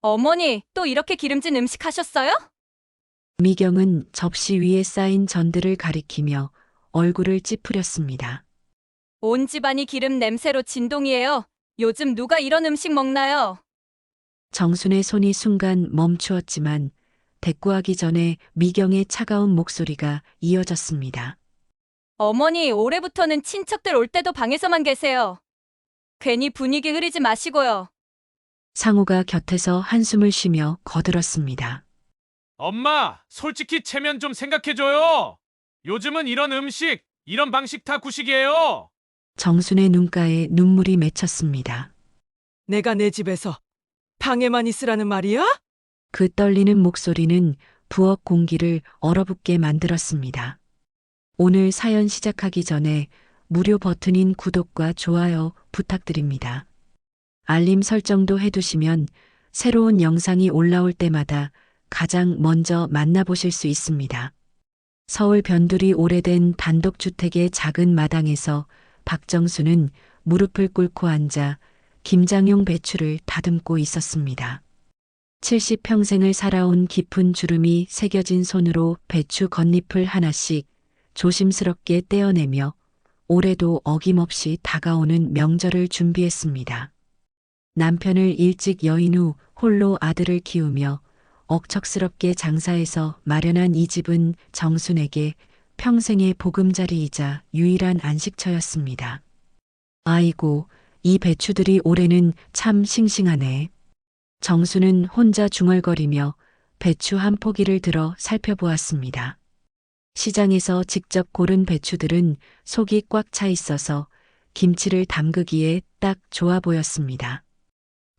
어머니, 또 이렇게 기름진 음식 하셨어요? 미경은 접시 위에 쌓인 전들을 가리키며 얼굴을 찌푸렸습니다. 온 집안이 기름 냄새로 진동이에요. 요즘 누가 이런 음식 먹나요? 정순의 손이 순간 멈추었지만 대꾸하기 전에 미경의 차가운 목소리가 이어졌습니다. 어머니, 올해부터는 친척들 올 때도 방에서만 계세요. 괜히 분위기 흐리지 마시고요. 상우가 곁에서 한숨을 쉬며 거들었습니다. 엄마, 솔직히 체면 좀 생각해줘요. 요즘은 이런 음식, 이런 방식 다 구식이에요. 정순의 눈가에 눈물이 맺혔습니다. 내가 내 집에서 방에만 있으라는 말이야? 그 떨리는 목소리는 부엌 공기를 얼어붙게 만들었습니다. 오늘 사연 시작하기 전에 무료 버튼인 구독과 좋아요 부탁드립니다. 알림 설정도 해두시면 새로운 영상이 올라올 때마다 가장 먼저 만나보실 수 있습니다. 서울 변두리 오래된 단독주택의 작은 마당에서 박정수는 무릎을 꿇고 앉아 김장용 배추를 다듬고 있었습니다. 70평생을 살아온 깊은 주름이 새겨진 손으로 배추 겉잎을 하나씩 조심스럽게 떼어내며 올해도 어김없이 다가오는 명절을 준비했습니다. 남편을 일찍 여인 후 홀로 아들을 키우며 억척스럽게 장사해서 마련한 이 집은 정순에게 평생의 보금자리이자 유일한 안식처였습니다. 아이고, 이 배추들이 올해는 참 싱싱하네. 정수는 혼자 중얼거리며 배추 한 포기를 들어 살펴보았습니다. 시장에서 직접 고른 배추들은 속이 꽉 차 있어서 김치를 담그기에 딱 좋아 보였습니다.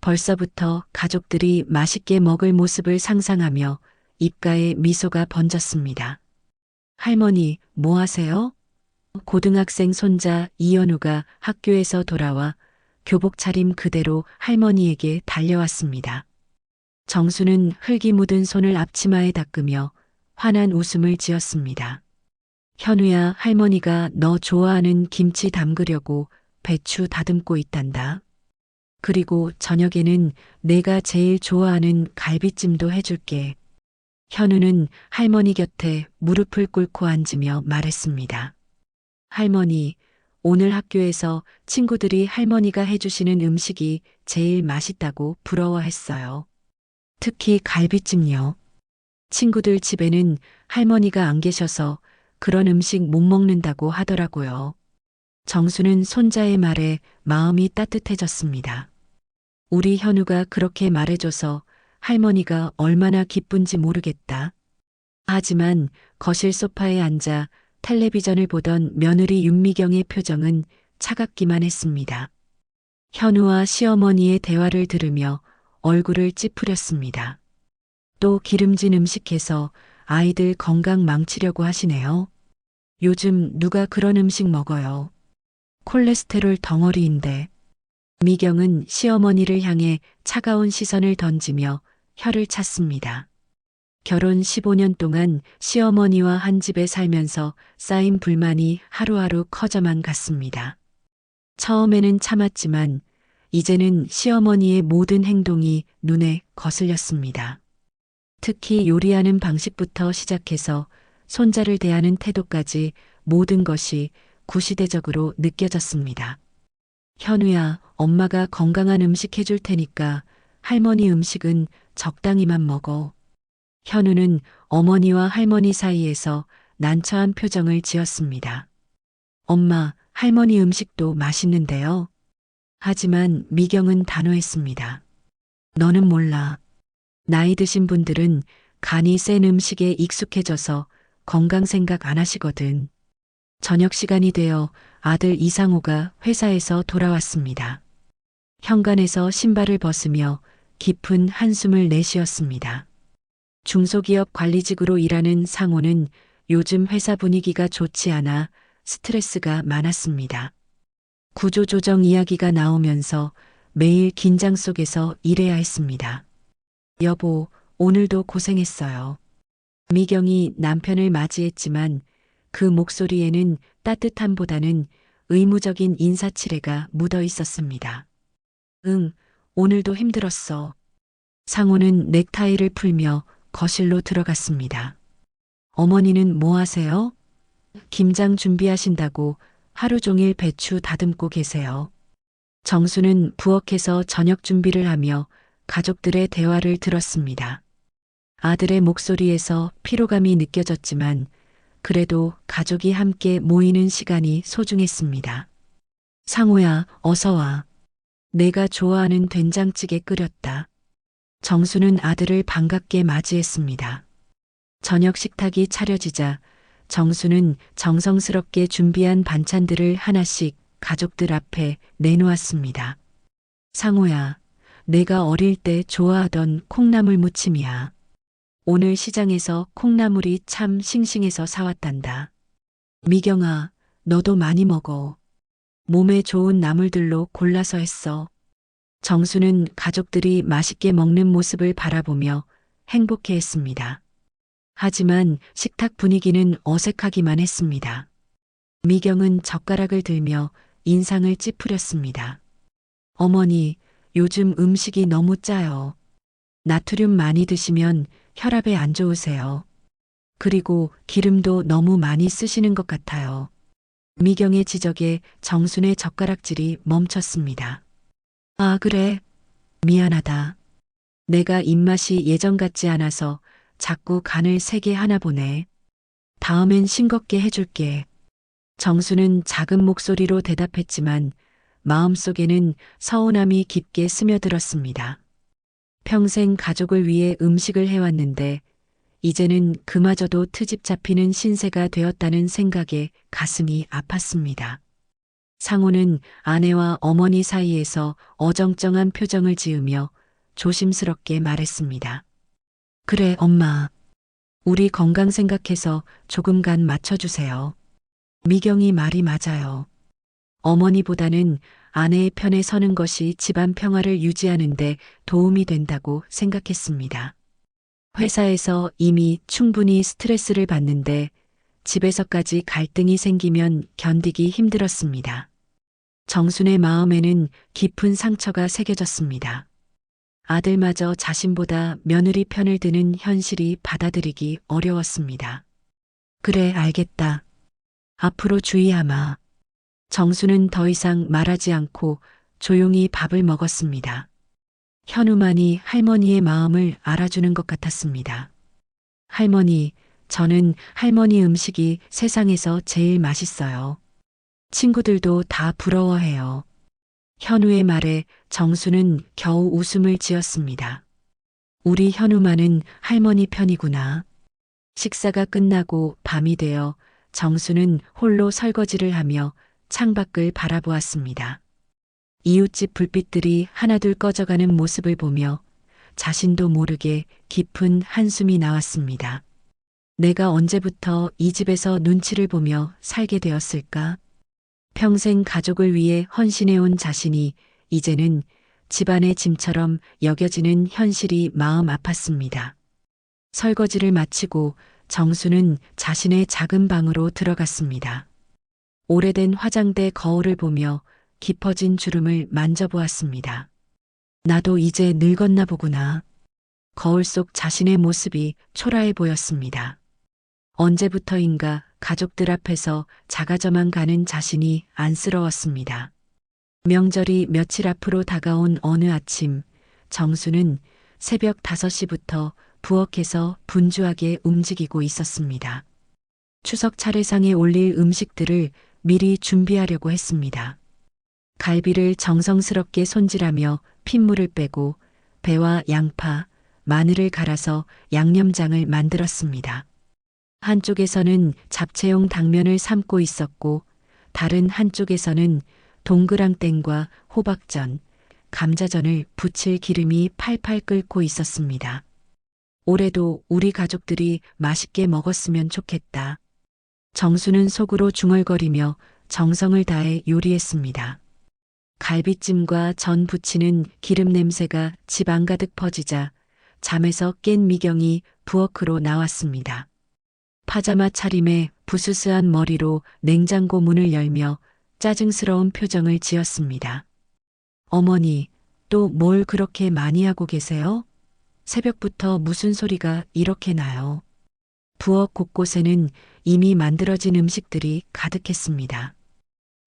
벌써부터 가족들이 맛있게 먹을 모습을 상상하며 입가에 미소가 번졌습니다. 할머니, 뭐 하세요? 고등학생 손자 이연우가 학교에서 돌아와 교복 차림 그대로 할머니에게 달려왔습니다. 정수는 흙이 묻은 손을 앞치마에 닦으며 환한 웃음을 지었습니다. 현우야, 할머니가 너 좋아하는 김치 담그려고 배추 다듬고 있단다. 그리고 저녁에는 내가 제일 좋아하는 갈비찜도 해줄게. 현우는 할머니 곁에 무릎을 꿇고 앉으며 말했습니다. 할머니, 오늘 학교에서 친구들이 할머니가 해주시는 음식이 제일 맛있다고 부러워했어요. 특히 갈비찜요. 친구들 집에는 할머니가 안 계셔서 그런 음식 못 먹는다고 하더라고요. 정수는 손자의 말에 마음이 따뜻해졌습니다. 우리 현우가 그렇게 말해줘서 할머니가 얼마나 기쁜지 모르겠다. 하지만 거실 소파에 앉아 텔레비전을 보던 며느리 윤미경의 표정은 차갑기만 했습니다. 현우와 시어머니의 대화를 들으며 얼굴을 찌푸렸습니다. 또 기름진 음식해서 아이들 건강 망치려고 하시네요. 요즘 누가 그런 음식 먹어요. 콜레스테롤 덩어리인데. 미경은 시어머니를 향해 차가운 시선을 던지며 혀를 찼습니다. 결혼 15년 동안 시어머니와 한 집에 살면서 쌓인 불만이 하루하루 커져만 갔습니다. 처음에는 참았지만 이제는 시어머니의 모든 행동이 눈에 거슬렸습니다. 특히 요리하는 방식부터 시작해서 손자를 대하는 태도까지 모든 것이 구시대적으로 느껴졌습니다. 현우야, 엄마가 건강한 음식 해줄 테니까 할머니 음식은 적당히만 먹어. 현우는 어머니와 할머니 사이에서 난처한 표정을 지었습니다. 엄마, 할머니 음식도 맛있는데요. 하지만 미경은 단호했습니다. 너는 몰라. 나이 드신 분들은 간이 센 음식에 익숙해져서 건강 생각 안 하시거든. 저녁 시간이 되어 아들 이상호가 회사에서 돌아왔습니다. 현관에서 신발을 벗으며 깊은 한숨을 내쉬었습니다. 중소기업 관리직으로 일하는 상호는 요즘 회사 분위기가 좋지 않아 스트레스가 많았습니다. 구조조정 이야기가 나오면서 매일 긴장 속에서 일해야 했습니다. 여보, 오늘도 고생했어요. 미경이 남편을 맞이했지만 그 목소리에는 따뜻함보다는 의무적인 인사치레가 묻어 있었습니다. 응, 오늘도 힘들었어. 상호는 넥타이를 풀며 거실로 들어갔습니다. 어머니는 뭐 하세요? 김장 준비하신다고 하루 종일 배추 다듬고 계세요. 정수는 부엌에서 저녁 준비를 하며 가족들의 대화를 들었습니다. 아들의 목소리에서 피로감이 느껴졌지만 그래도 가족이 함께 모이는 시간이 소중했습니다. 상호야, 어서 와. 내가 좋아하는 된장찌개 끓였다. 정수는 아들을 반갑게 맞이했습니다. 저녁 식탁이 차려지자 정수는 정성스럽게 준비한 반찬들을 하나씩 가족들 앞에 내놓았습니다. 상호야, 내가 어릴 때 좋아하던 콩나물 무침이야. 오늘 시장에서 콩나물이 참 싱싱해서 사왔단다. 미경아, 너도 많이 먹어. 몸에 좋은 나물들로 골라서 했어. 정수는 가족들이 맛있게 먹는 모습을 바라보며 행복해했습니다. 하지만 식탁 분위기는 어색하기만 했습니다. 미경은 젓가락을 들며 인상을 찌푸렸습니다. 어머니, 요즘 음식이 너무 짜요. 나트륨 많이 드시면 혈압에 안 좋으세요. 그리고 기름도 너무 많이 쓰시는 것 같아요. 미경의 지적에 정순의 젓가락질이 멈췄습니다. 아, 그래. 미안하다. 내가 입맛이 예전 같지 않아서 자꾸 간을 세게 하나 보네. 다음엔 싱겁게 해줄게. 정수는 작은 목소리로 대답했지만 마음속에는 서운함이 깊게 스며들었습니다. 평생 가족을 위해 음식을 해왔는데 이제는 그마저도 트집 잡히는 신세가 되었다는 생각에 가슴이 아팠습니다. 상호는 아내와 어머니 사이에서 어정쩡한 표정을 지으며 조심스럽게 말했습니다. 그래, 엄마. 우리 건강 생각해서 조금 간 맞춰주세요. 미경이 말이 맞아요. 어머니보다는 아내의 편에 서는 것이 집안 평화를 유지하는데 도움이 된다고 생각했습니다. 회사에서 이미 충분히 스트레스를 받는데 집에서까지 갈등이 생기면 견디기 힘들었습니다. 정순의 마음에는 깊은 상처가 새겨졌습니다. 아들마저 자신보다 며느리 편을 드는 현실이 받아들이기 어려웠습니다. 그래, 알겠다. 앞으로 주의하마. 정수는 더 이상 말하지 않고 조용히 밥을 먹었습니다. 현우만이 할머니의 마음을 알아주는 것 같았습니다. 할머니, 저는 할머니 음식이 세상에서 제일 맛있어요. 친구들도 다 부러워해요. 현우의 말에 정수는 겨우 웃음을 지었습니다. 우리 현우만은 할머니 편이구나. 식사가 끝나고 밤이 되어 정수는 홀로 설거지를 하며 창밖을 바라보았습니다. 이웃집 불빛들이 하나둘 꺼져가는 모습을 보며 자신도 모르게 깊은 한숨이 나왔습니다. 내가 언제부터 이 집에서 눈치를 보며 살게 되었을까? 평생 가족을 위해 헌신해온 자신이 이제는 집안의 짐처럼 여겨지는 현실이 마음 아팠습니다. 설거지를 마치고 정수는 자신의 작은 방으로 들어갔습니다. 오래된 화장대 거울을 보며 깊어진 주름을 만져보았습니다. 나도 이제 늙었나 보구나. 거울 속 자신의 모습이 초라해 보였습니다. 언제부터인가 가족들 앞에서 작아져만 가는 자신이 안쓰러웠습니다. 명절이 며칠 앞으로 다가온 어느 아침, 정수는 새벽 5시부터 부엌에서 분주하게 움직이고 있었습니다. 추석 차례상에 올릴 음식들을 미리 준비하려고 했습니다. 갈비를 정성스럽게 손질하며 핏물을 빼고 배와 양파, 마늘을 갈아서 양념장을 만들었습니다. 한쪽에서는 잡채용 당면을 삶고 있었고 다른 한쪽에서는 동그랑땡과 호박전, 감자전을 부칠 기름이 팔팔 끓고 있었습니다. 올해도 우리 가족들이 맛있게 먹었으면 좋겠다. 정수는 속으로 중얼거리며 정성을 다해 요리했습니다. 갈비찜과 전 부치는 기름 냄새가 집 안가득 퍼지자 잠에서 깬 미경이 부엌으로 나왔습니다. 파자마 차림에 부스스한 머리로 냉장고 문을 열며 짜증스러운 표정을 지었습니다. 어머니, 또 뭘 그렇게 많이 하고 계세요? 새벽부터 무슨 소리가 이렇게 나요? 부엌 곳곳에는 이미 만들어진 음식들이 가득했습니다.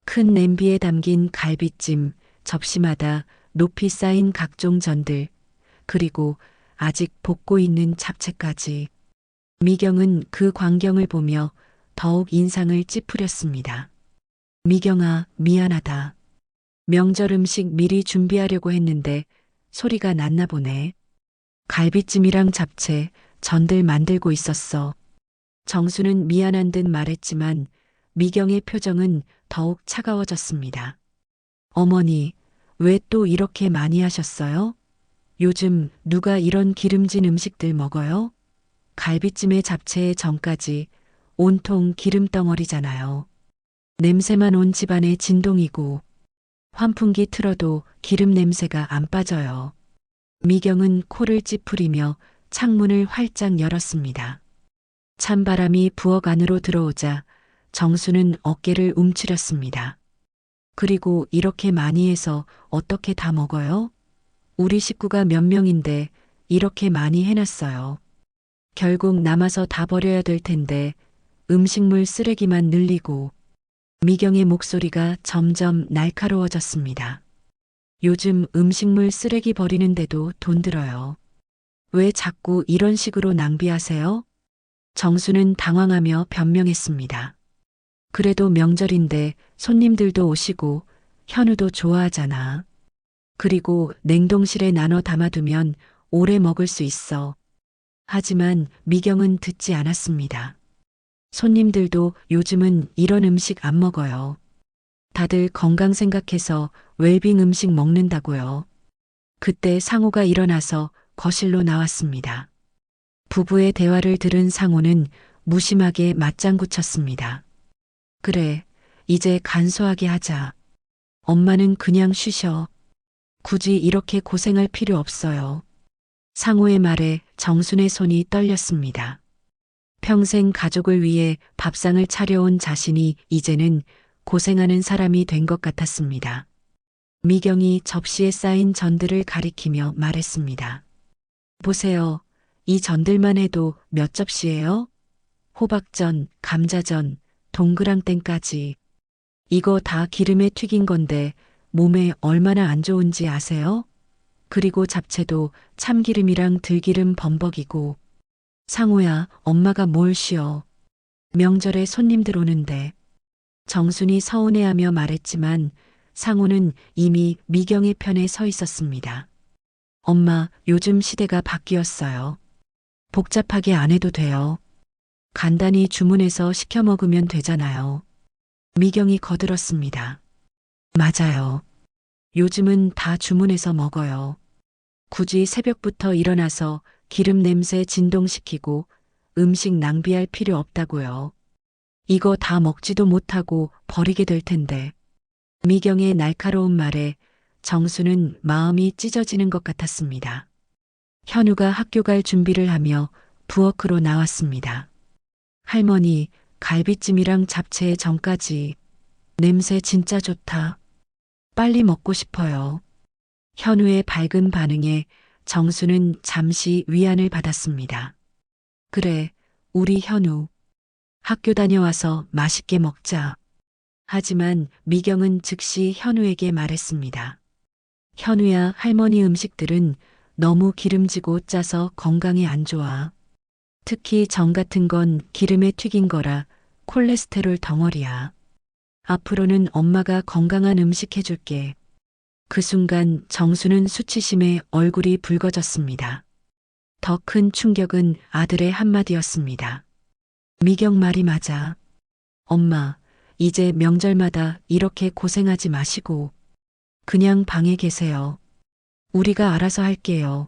큰 냄비에 담긴 갈비찜, 접시마다 높이 쌓인 각종 전들, 그리고 아직 볶고 있는 잡채까지. 미경은 그 광경을 보며 더욱 인상을 찌푸렸습니다. 미경아, 미안하다. 명절 음식 미리 준비하려고 했는데 소리가 났나 보네. 갈비찜이랑 잡채, 전들 만들고 있었어. 정수는 미안한 듯 말했지만 미경의 표정은 더욱 차가워졌습니다. 어머니, 왜 또 이렇게 많이 하셨어요? 요즘 누가 이런 기름진 음식들 먹어요? 갈비찜에 잡채에 전까지 온통 기름 덩어리잖아요. 냄새만 온 집안의 진동이고 환풍기 틀어도 기름 냄새가 안 빠져요. 미경은 코를 찌푸리며 창문을 활짝 열었습니다. 찬바람이 부엌 안으로 들어오자 정수는 어깨를 움츠렸습니다. 그리고 이렇게 많이 해서 어떻게 다 먹어요? 우리 식구가 몇 명인데 이렇게 많이 해놨어요. 결국 남아서 다 버려야 될 텐데 음식물 쓰레기만 늘리고. 미경의 목소리가 점점 날카로워졌습니다. 요즘 음식물 쓰레기 버리는데도 돈 들어요. 왜 자꾸 이런 식으로 낭비하세요? 정수는 당황하며 변명했습니다. 그래도 명절인데 손님들도 오시고 현우도 좋아하잖아. 그리고 냉동실에 나눠 담아두면 오래 먹을 수 있어. 하지만 미경은 듣지 않았습니다. 손님들도 요즘은 이런 음식 안 먹어요. 다들 건강 생각해서 웰빙 음식 먹는다고요. 그때 상호가 일어나서 거실로 나왔습니다. 부부의 대화를 들은 상호는 무심하게 맞장구 쳤습니다. 그래, 이제 간소하게 하자. 엄마는 그냥 쉬셔. 굳이 이렇게 고생할 필요 없어요. 상호의 말에 정순의 손이 떨렸습니다. 평생 가족을 위해 밥상을 차려온 자신이 이제는 고생하는 사람이 된 것 같았습니다. 미경이 접시에 쌓인 전들을 가리키며 말했습니다. 보세요. 이 전들만 해도 몇 접시예요? 호박전, 감자전, 동그랑땡까지. 이거 다 기름에 튀긴 건데 몸에 얼마나 안 좋은지 아세요? 그리고 잡채도 참기름이랑 들기름 범벅이고. 상호야, 엄마가 뭘 쉬어. 명절에 손님들 오는데. 정순이 서운해하며 말했지만 상호는 이미 미경의 편에 서 있었습니다. 엄마, 요즘 시대가 바뀌었어요. 복잡하게 안 해도 돼요. 간단히 주문해서 시켜 먹으면 되잖아요. 미경이 거들었습니다. 맞아요. 요즘은 다 주문해서 먹어요. 굳이 새벽부터 일어나서 기름 냄새 진동시키고 음식 낭비할 필요 없다고요. 이거 다 먹지도 못하고 버리게 될 텐데. 미경의 날카로운 말에 정수는 마음이 찢어지는 것 같았습니다. 현우가 학교 갈 준비를 하며 부엌으로 나왔습니다. 할머니, 갈비찜이랑 잡채에 전까지. 냄새 진짜 좋다. 빨리 먹고 싶어요. 현우의 밝은 반응에 정수는 잠시 위안을 받았습니다. 그래, 우리 현우. 학교 다녀와서 맛있게 먹자. 하지만 미경은 즉시 현우에게 말했습니다. 현우야, 할머니 음식들은 너무 기름지고 짜서 건강에 안 좋아. 특히 전 같은 건 기름에 튀긴 거라 콜레스테롤 덩어리야. 앞으로는 엄마가 건강한 음식 해줄게. 그 순간 정수는 수치심에 얼굴이 붉어졌습니다. 더 큰 충격은 아들의 한마디였습니다. 미경 말이 맞아. 엄마, 이제 명절마다 이렇게 고생하지 마시고 그냥 방에 계세요. 우리가 알아서 할게요.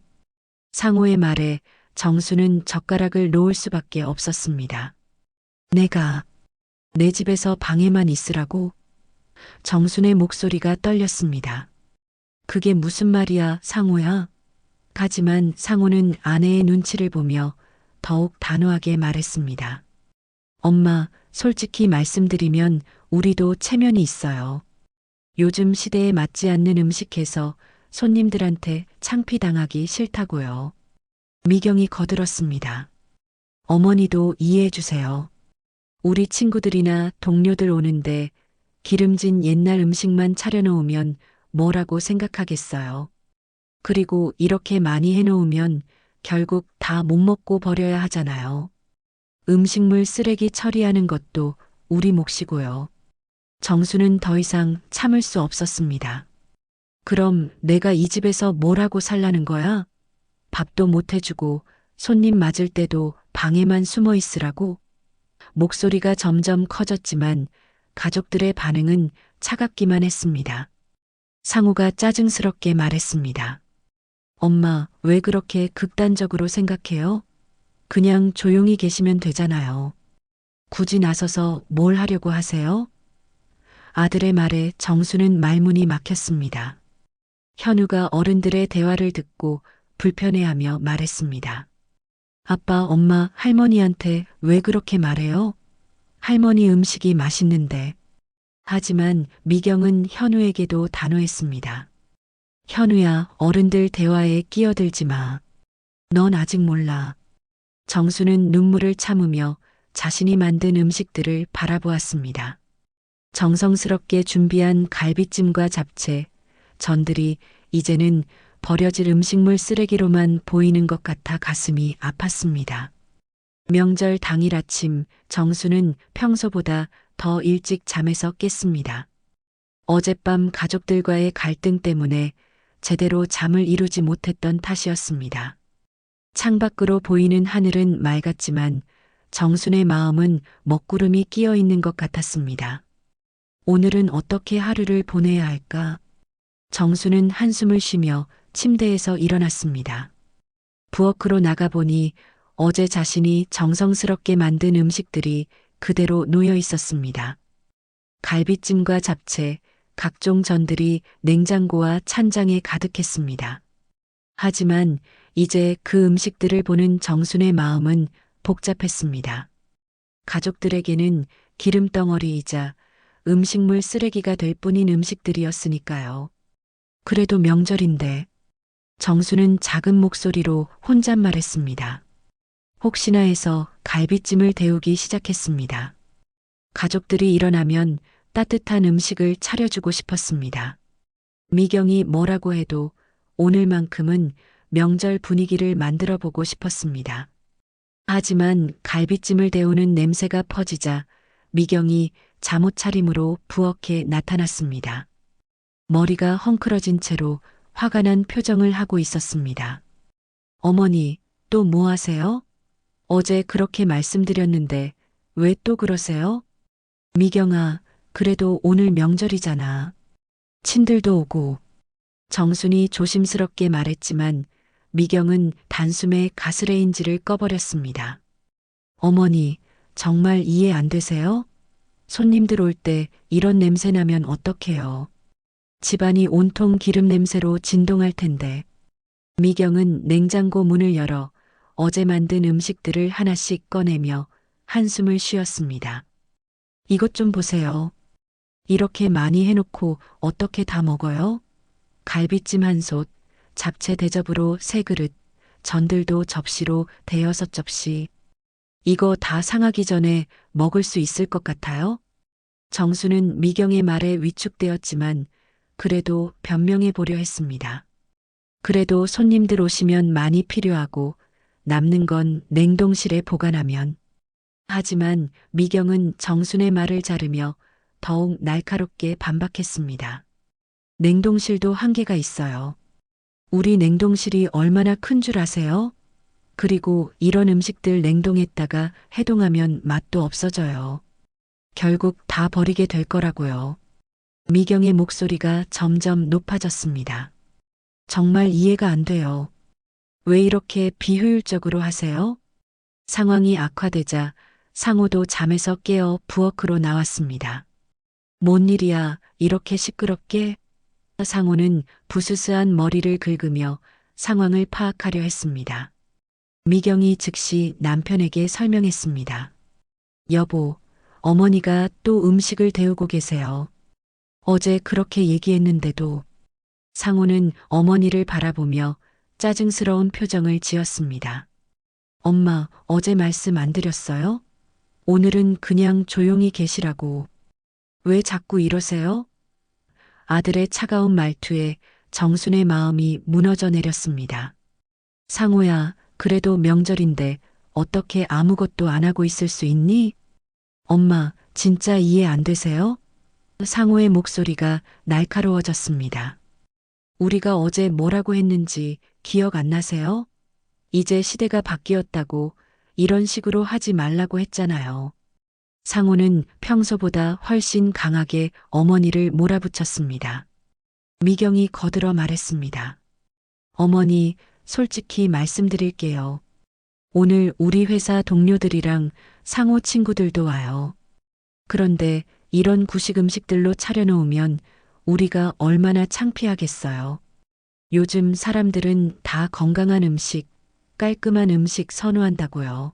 상호의 말에 정수는 젓가락을 놓을 수밖에 없었습니다. 내 집에서 방에만 있으라고? 정순의 목소리가 떨렸습니다. 그게 무슨 말이야, 상호야? 하지만 상호는 아내의 눈치를 보며 더욱 단호하게 말했습니다. 엄마, 솔직히 말씀드리면 우리도 체면이 있어요. 요즘 시대에 맞지 않는 음식해서 손님들한테 창피당하기 싫다고요. 미경이 거들었습니다. 어머니도 이해해 주세요. 우리 친구들이나 동료들 오는데 기름진 옛날 음식만 차려놓으면 뭐라고 생각하겠어요. 그리고 이렇게 많이 해놓으면 결국 다 못 먹고 버려야 하잖아요. 음식물 쓰레기 처리하는 것도 우리 몫이고요. 정수는 더 이상 참을 수 없었습니다. 그럼 내가 이 집에서 뭘 하고 살라는 거야? 밥도 못 해주고 손님 맞을 때도 방에만 숨어 있으라고? 목소리가 점점 커졌지만 가족들의 반응은 차갑기만 했습니다. 상우가 짜증스럽게 말했습니다. 엄마, 왜 그렇게 극단적으로 생각해요? 그냥 조용히 계시면 되잖아요. 굳이 나서서 뭘 하려고 하세요? 아들의 말에 정수는 말문이 막혔습니다. 현우가 어른들의 대화를 듣고 불편해하며 말했습니다. 아빠, 엄마, 할머니한테 왜 그렇게 말해요? 할머니 음식이 맛있는데. 하지만 미경은 현우에게도 단호했습니다. 현우야, 어른들 대화에 끼어들지 마. 넌 아직 몰라. 정수는 눈물을 참으며 자신이 만든 음식들을 바라보았습니다. 정성스럽게 준비한 갈비찜과 잡채, 전들이 이제는 버려질 음식물 쓰레기로만 보이는 것 같아 가슴이 아팠습니다. 명절 당일 아침 정수는 평소보다 더 일찍 잠에서 깼습니다. 어젯밤 가족들과의 갈등 때문에 제대로 잠을 이루지 못했던 탓이었습니다. 창밖으로 보이는 하늘은 맑았지만 정순의 마음은 먹구름이 끼어 있는 것 같았습니다. 오늘은 어떻게 하루를 보내야 할까? 정수는 한숨을 쉬며 침대에서 일어났습니다. 부엌으로 나가보니 어제 자신이 정성스럽게 만든 음식들이 그대로 놓여 있었습니다. 갈비찜과 잡채, 각종 전들이 냉장고와 찬장에 가득했습니다. 하지만 이제 그 음식들을 보는 정순의 마음은 복잡했습니다. 가족들에게는 기름덩어리이자 음식물 쓰레기가 될 뿐인 음식들이었으니까요. 그래도 명절인데 정수는 작은 목소리로 혼잣말했습니다. 혹시나 해서 갈비찜을 데우기 시작했습니다. 가족들이 일어나면 따뜻한 음식을 차려주고 싶었습니다. 미경이 뭐라고 해도 오늘만큼은 명절 분위기를 만들어 보고 싶었습니다. 하지만 갈비찜을 데우는 냄새가 퍼지자 미경이 잠옷 차림으로 부엌에 나타났습니다. 머리가 헝클어진 채로 화가 난 표정을 하고 있었습니다. 어머니, 또 뭐 하세요? 어제 그렇게 말씀드렸는데 왜 또 그러세요? 미경아, 그래도 오늘 명절이잖아. 친들도 오고. 정순이 조심스럽게 말했지만 미경은 단숨에 가스레인지를 꺼버렸습니다. 어머니, 정말 이해 안 되세요? 손님들 올 때 이런 냄새 나면 어떡해요? 집안이 온통 기름 냄새로 진동할 텐데. 미경은 냉장고 문을 열어 어제 만든 음식들을 하나씩 꺼내며 한숨을 쉬었습니다. 이것 좀 보세요. 이렇게 많이 해놓고 어떻게 다 먹어요? 갈비찜 한 솥, 잡채 대접으로 3그릇, 전들도 접시로 5접시. 이거 다 상하기 전에 먹을 수 있을 것 같아요? 정수는 미경의 말에 위축되었지만 그래도 변명해 보려 했습니다. 그래도 손님들 오시면 많이 필요하고 남는 건 냉동실에 보관하면. 하지만 미경은 정순의 말을 자르며 더욱 날카롭게 반박했습니다. 냉동실도 한계가 있어요. 우리 냉동실이 얼마나 큰 줄 아세요? 그리고 이런 음식들 냉동했다가 해동하면 맛도 없어져요. 결국 다 버리게 될 거라고요. 미경의 목소리가 점점 높아졌습니다. 정말 이해가 안 돼요. 왜 이렇게 비효율적으로 하세요? 상황이 악화되자 상호도 잠에서 깨어 부엌으로 나왔습니다. 뭔 일이야, 이렇게 시끄럽게? 상호는 부스스한 머리를 긁으며 상황을 파악하려 했습니다. 미경이 즉시 남편에게 설명했습니다. 여보, 어머니가 또 음식을 데우고 계세요. 어제 그렇게 얘기했는데도. 상호는 어머니를 바라보며 짜증스러운 표정을 지었습니다. 엄마, 어제 말씀 안 드렸어요? 오늘은 그냥 조용히 계시라고. 왜 자꾸 이러세요? 아들의 차가운 말투에 정순의 마음이 무너져 내렸습니다. 상호야, 그래도 명절인데 어떻게 아무것도 안 하고 있을 수 있니? 엄마, 진짜 이해 안 되세요? 상호의 목소리가 날카로워졌습니다. 우리가 어제 뭐라고 했는지 기억 안 나세요? 이제 시대가 바뀌었다고 이런 식으로 하지 말라고 했잖아요. 상호는 평소보다 훨씬 강하게 어머니를 몰아붙였습니다. 미경이 거들어 말했습니다. 어머니, 솔직히 말씀드릴게요. 오늘 우리 회사 동료들이랑 상호 친구들도 와요. 그런데 이런 구식 음식들로 차려놓으면 우리가 얼마나 창피하겠어요. 요즘 사람들은 다 건강한 음식, 깔끔한 음식 선호한다고요.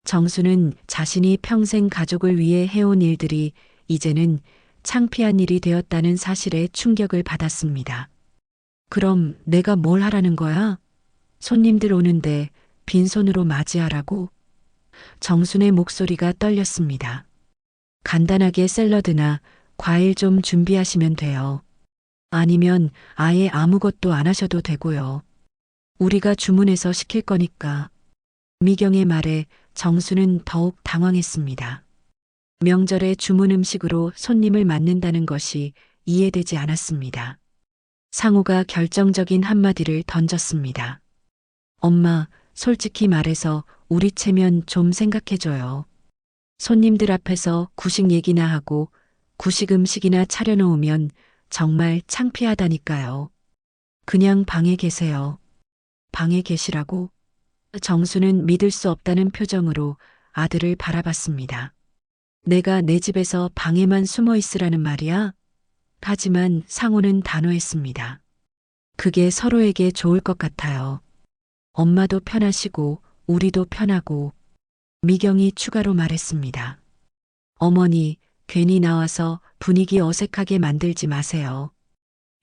정수는 자신이 평생 가족을 위해 해온 일들이 이제는 창피한 일이 되었다는 사실에 충격을 받았습니다. 그럼 내가 뭘 하라는 거야? 손님들 오는데 빈손으로 맞이하라고? 정순의 목소리가 떨렸습니다. 간단하게 샐러드나 과일 좀 준비하시면 돼요. 아니면 아예 아무것도 안 하셔도 되고요. 우리가 주문해서 시킬 거니까. 미경의 말에 정수는 더욱 당황했습니다. 명절에 주문 음식으로 손님을 맞는다는 것이 이해되지 않았습니다. 상호가 결정적인 한마디를 던졌습니다. 엄마, 솔직히 말해서 우리 체면 좀 생각해줘요. 손님들 앞에서 구식 얘기나 하고 구식 음식이나 차려놓으면 정말 창피하다니까요. 그냥 방에 계세요. 방에 계시라고? 정수는 믿을 수 없다는 표정으로 아들을 바라봤습니다. 내가 내 집에서 방에만 숨어 있으라는 말이야? 하지만 상호는 단호했습니다. 그게 서로에게 좋을 것 같아요. 엄마도 편하시고 우리도 편하고. 미경이 추가로 말했습니다. 어머니, 괜히 나와서 분위기 어색하게 만들지 마세요.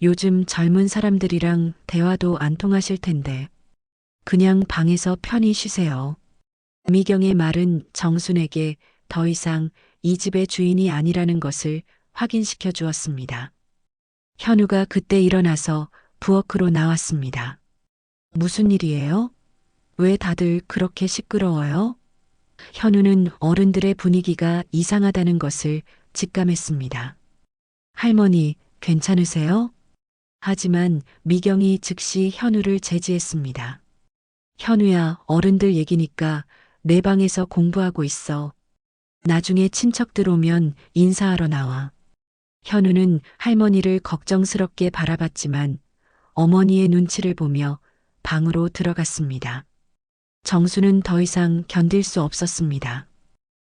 요즘 젊은 사람들이랑 대화도 안 통하실 텐데. 그냥 방에서 편히 쉬세요. 미경의 말은 정순에게 더 이상 이 집의 주인이 아니라는 것을 확인시켜 주었습니다. 현우가 그때 일어나서 부엌으로 나왔습니다. 무슨 일이에요? 왜 다들 그렇게 시끄러워요? 현우는 어른들의 분위기가 이상하다는 것을 직감했습니다. 할머니, 괜찮으세요? 하지만 미경이 즉시 현우를 제지했습니다. 현우야, 어른들 얘기니까 내 방에서 공부하고 있어. 나중에 친척들 오면 인사하러 나와. 현우는 할머니를 걱정스럽게 바라봤지만 어머니의 눈치를 보며 방으로 들어갔습니다. 정수는 더 이상 견딜 수 없었습니다.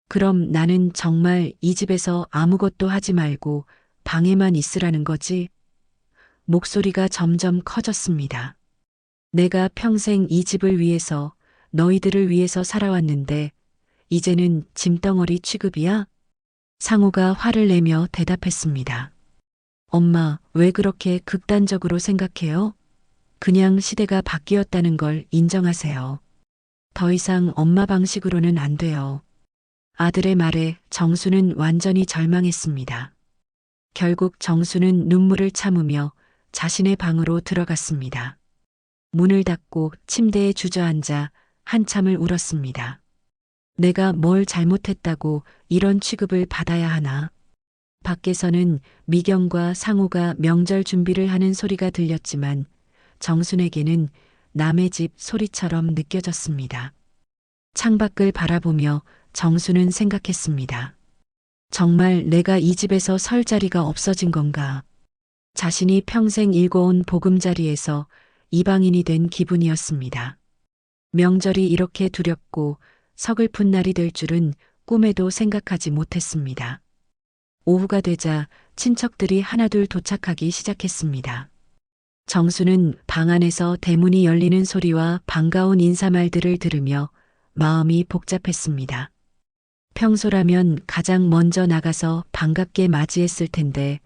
그럼 나는 정말 이 집에서 아무것도 하지 말고 방에만 있으라는 거지? 목소리가 점점 커졌습니다. 내가 평생 이 집을 위해서, 너희들을 위해서 살아왔는데 이제는 짐덩어리 취급이야? 상호가 화를 내며 대답했습니다. 엄마, 왜 그렇게 극단적으로 생각해요? 그냥 시대가 바뀌었다는 걸 인정하세요. 더 이상 엄마 방식으로는 안 돼요. 아들의 말에 정수는 완전히 절망했습니다. 결국 정수는 눈물을 참으며 자신의 방으로 들어갔습니다. 문을 닫고 침대에 주저앉아 한참을 울었습니다. 내가 뭘 잘못했다고 이런 취급을 받아야 하나? 밖에서는 미경과 상호가 명절 준비를 하는 소리가 들렸지만 정순에게는 남의 집 소리처럼 느껴졌습니다. 창밖을 바라보며 정수는 생각했습니다. 정말 내가 이 집에서 설 자리가 없어진 건가? 자신이 평생 일궈온 보금자리에서 이방인이 된 기분이었습니다. 명절이 이렇게 두렵고 서글픈 날이 될 줄은 꿈에도 생각하지 못했습니다. 오후가 되자 친척들이 하나둘 도착하기 시작했습니다. 정수는 방 안에서 대문이 열리는 소리와 반가운 인사말들을 들으며 마음이 복잡했습니다. 평소라면 가장 먼저 나가서 반갑게 맞이했을 텐데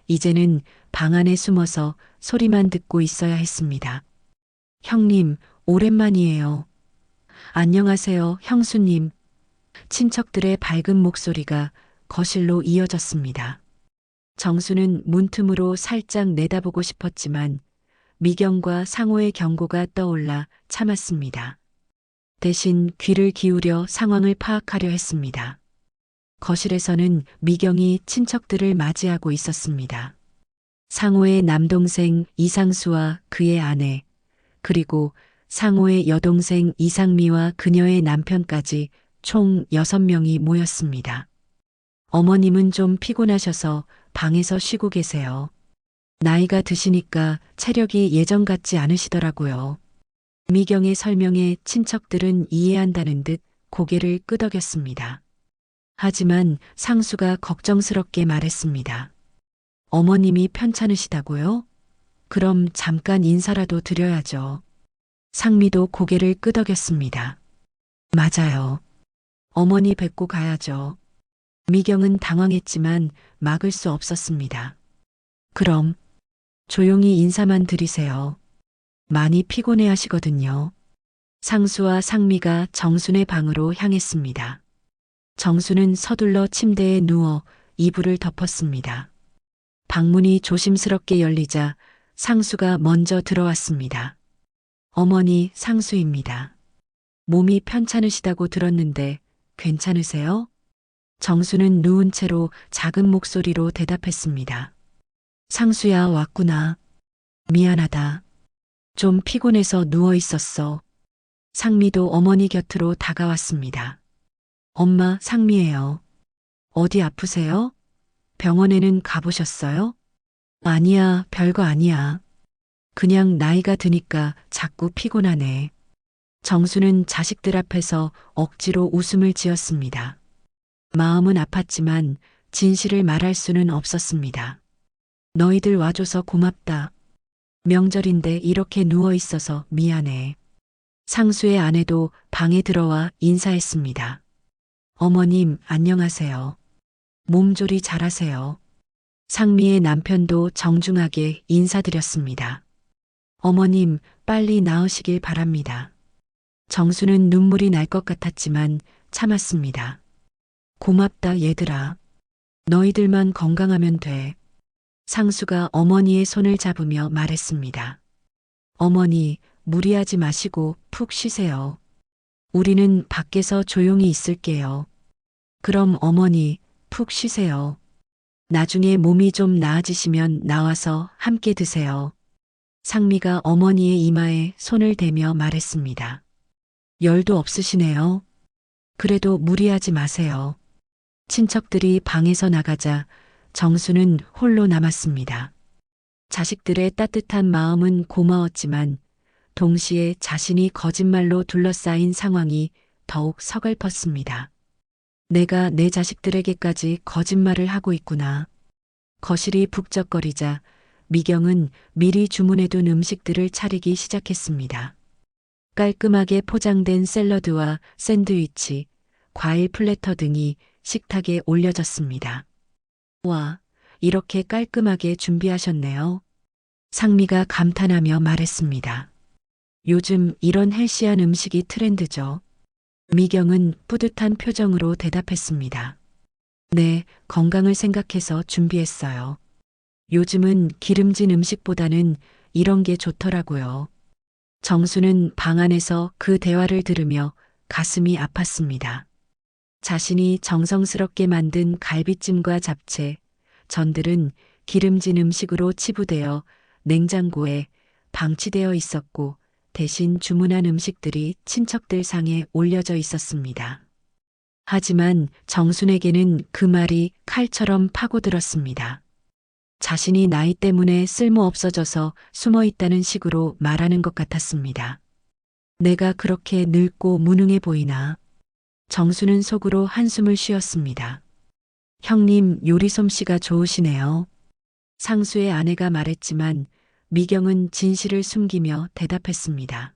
이제는 방 안에 숨어서 소리만 듣고 있어야 했습니다. 형님, 오랜만이에요. 안녕하세요, 형수님. 친척들의 밝은 목소리가 거실로 이어졌습니다. 정수는 문틈으로 살짝 내다보고 싶었지만 미경과 상호의 경고가 떠올라 참았습니다. 대신 귀를 기울여 상황을 파악하려 했습니다. 거실에서는 미경이 친척들을 맞이하고 있었습니다. 상호의 남동생 이상수와 그의 아내, 그리고 상호의 여동생 이상미와 그녀의 남편까지 총 6명이 모였습니다. 어머님은 좀 피곤하셔서 방에서 쉬고 계세요. 나이가 드시니까 체력이 예전 같지 않으시더라고요. 미경의 설명에 친척들은 이해한다는 듯 고개를 끄덕였습니다. 하지만 상수가 걱정스럽게 말했습니다. 어머님이 편찮으시다고요? 그럼 잠깐 인사라도 드려야죠. 상미도 고개를 끄덕였습니다. 맞아요. 어머니 뵙고 가야죠. 미경은 당황했지만 막을 수 없었습니다. 그럼 조용히 인사만 드리세요. 많이 피곤해 하시거든요. 상수와 상미가 정순의 방으로 향했습니다. 정수는 서둘러 침대에 누워 이불을 덮었습니다. 방문이 조심스럽게 열리자 상수가 먼저 들어왔습니다. 어머니, 상수입니다. 몸이 편찮으시다고 들었는데 괜찮으세요? 정수는 누운 채로 작은 목소리로 대답했습니다. 상수야, 왔구나. 미안하다. 좀 피곤해서 누워 있었어. 상미도 어머니 곁으로 다가왔습니다. 엄마, 상미예요. 어디 아프세요? 병원에는 가보셨어요? 아니야, 별거 아니야. 그냥 나이가 드니까 자꾸 피곤하네. 정수는 자식들 앞에서 억지로 웃음을 지었습니다. 마음은 아팠지만 진실을 말할 수는 없었습니다. 너희들 와줘서 고맙다. 명절인데 이렇게 누워 있어서 미안해. 상수의 아내도 방에 들어와 인사했습니다. 어머님, 안녕하세요. 몸조리 잘하세요. 상미의 남편도 정중하게 인사드렸습니다. 어머님, 빨리 나으시길 바랍니다. 정수는 눈물이 날 것 같았지만 참았습니다. 고맙다, 얘들아. 너희들만 건강하면 돼. 상수가 어머니의 손을 잡으며 말했습니다. 어머니, 무리하지 마시고 푹 쉬세요. 우리는 밖에서 조용히 있을게요. 그럼 어머니, 푹 쉬세요. 나중에 몸이 좀 나아지시면 나와서 함께 드세요. 상미가 어머니의 이마에 손을 대며 말했습니다. 열도 없으시네요. 그래도 무리하지 마세요. 친척들이 방에서 나가자 정수는 홀로 남았습니다. 자식들의 따뜻한 마음은 고마웠지만 동시에 자신이 거짓말로 둘러싸인 상황이 더욱 서글펐습니다. 내가 내 자식들에게까지 거짓말을 하고 있구나. 거실이 북적거리자 미경은 미리 주문해둔 음식들을 차리기 시작했습니다. 깔끔하게 포장된 샐러드와 샌드위치, 과일 플래터 등이 식탁에 올려졌습니다. 와, 이렇게 깔끔하게 준비하셨네요. 상미가 감탄하며 말했습니다. 요즘 이런 헬시한 음식이 트렌드죠. 미경은 뿌듯한 표정으로 대답했습니다. 네, 건강을 생각해서 준비했어요. 요즘은 기름진 음식보다는 이런 게 좋더라고요. 정수는 방 안에서 그 대화를 들으며 가슴이 아팠습니다. 자신이 정성스럽게 만든 갈비찜과 잡채, 전들은 기름진 음식으로 치부되어 냉장고에 방치되어 있었고 대신 주문한 음식들이 친척들 상에 올려져 있었습니다. 하지만 정순에게는 그 말이 칼처럼 파고들었습니다. 자신이 나이 때문에 쓸모없어져서 숨어 있다는 식으로 말하는 것 같았습니다. 내가 그렇게 늙고 무능해 보이나? 정수는 속으로 한숨을 쉬었습니다. 형님, 요리 솜씨가 좋으시네요. 상수의 아내가 말했지만 미경은 진실을 숨기며 대답했습니다.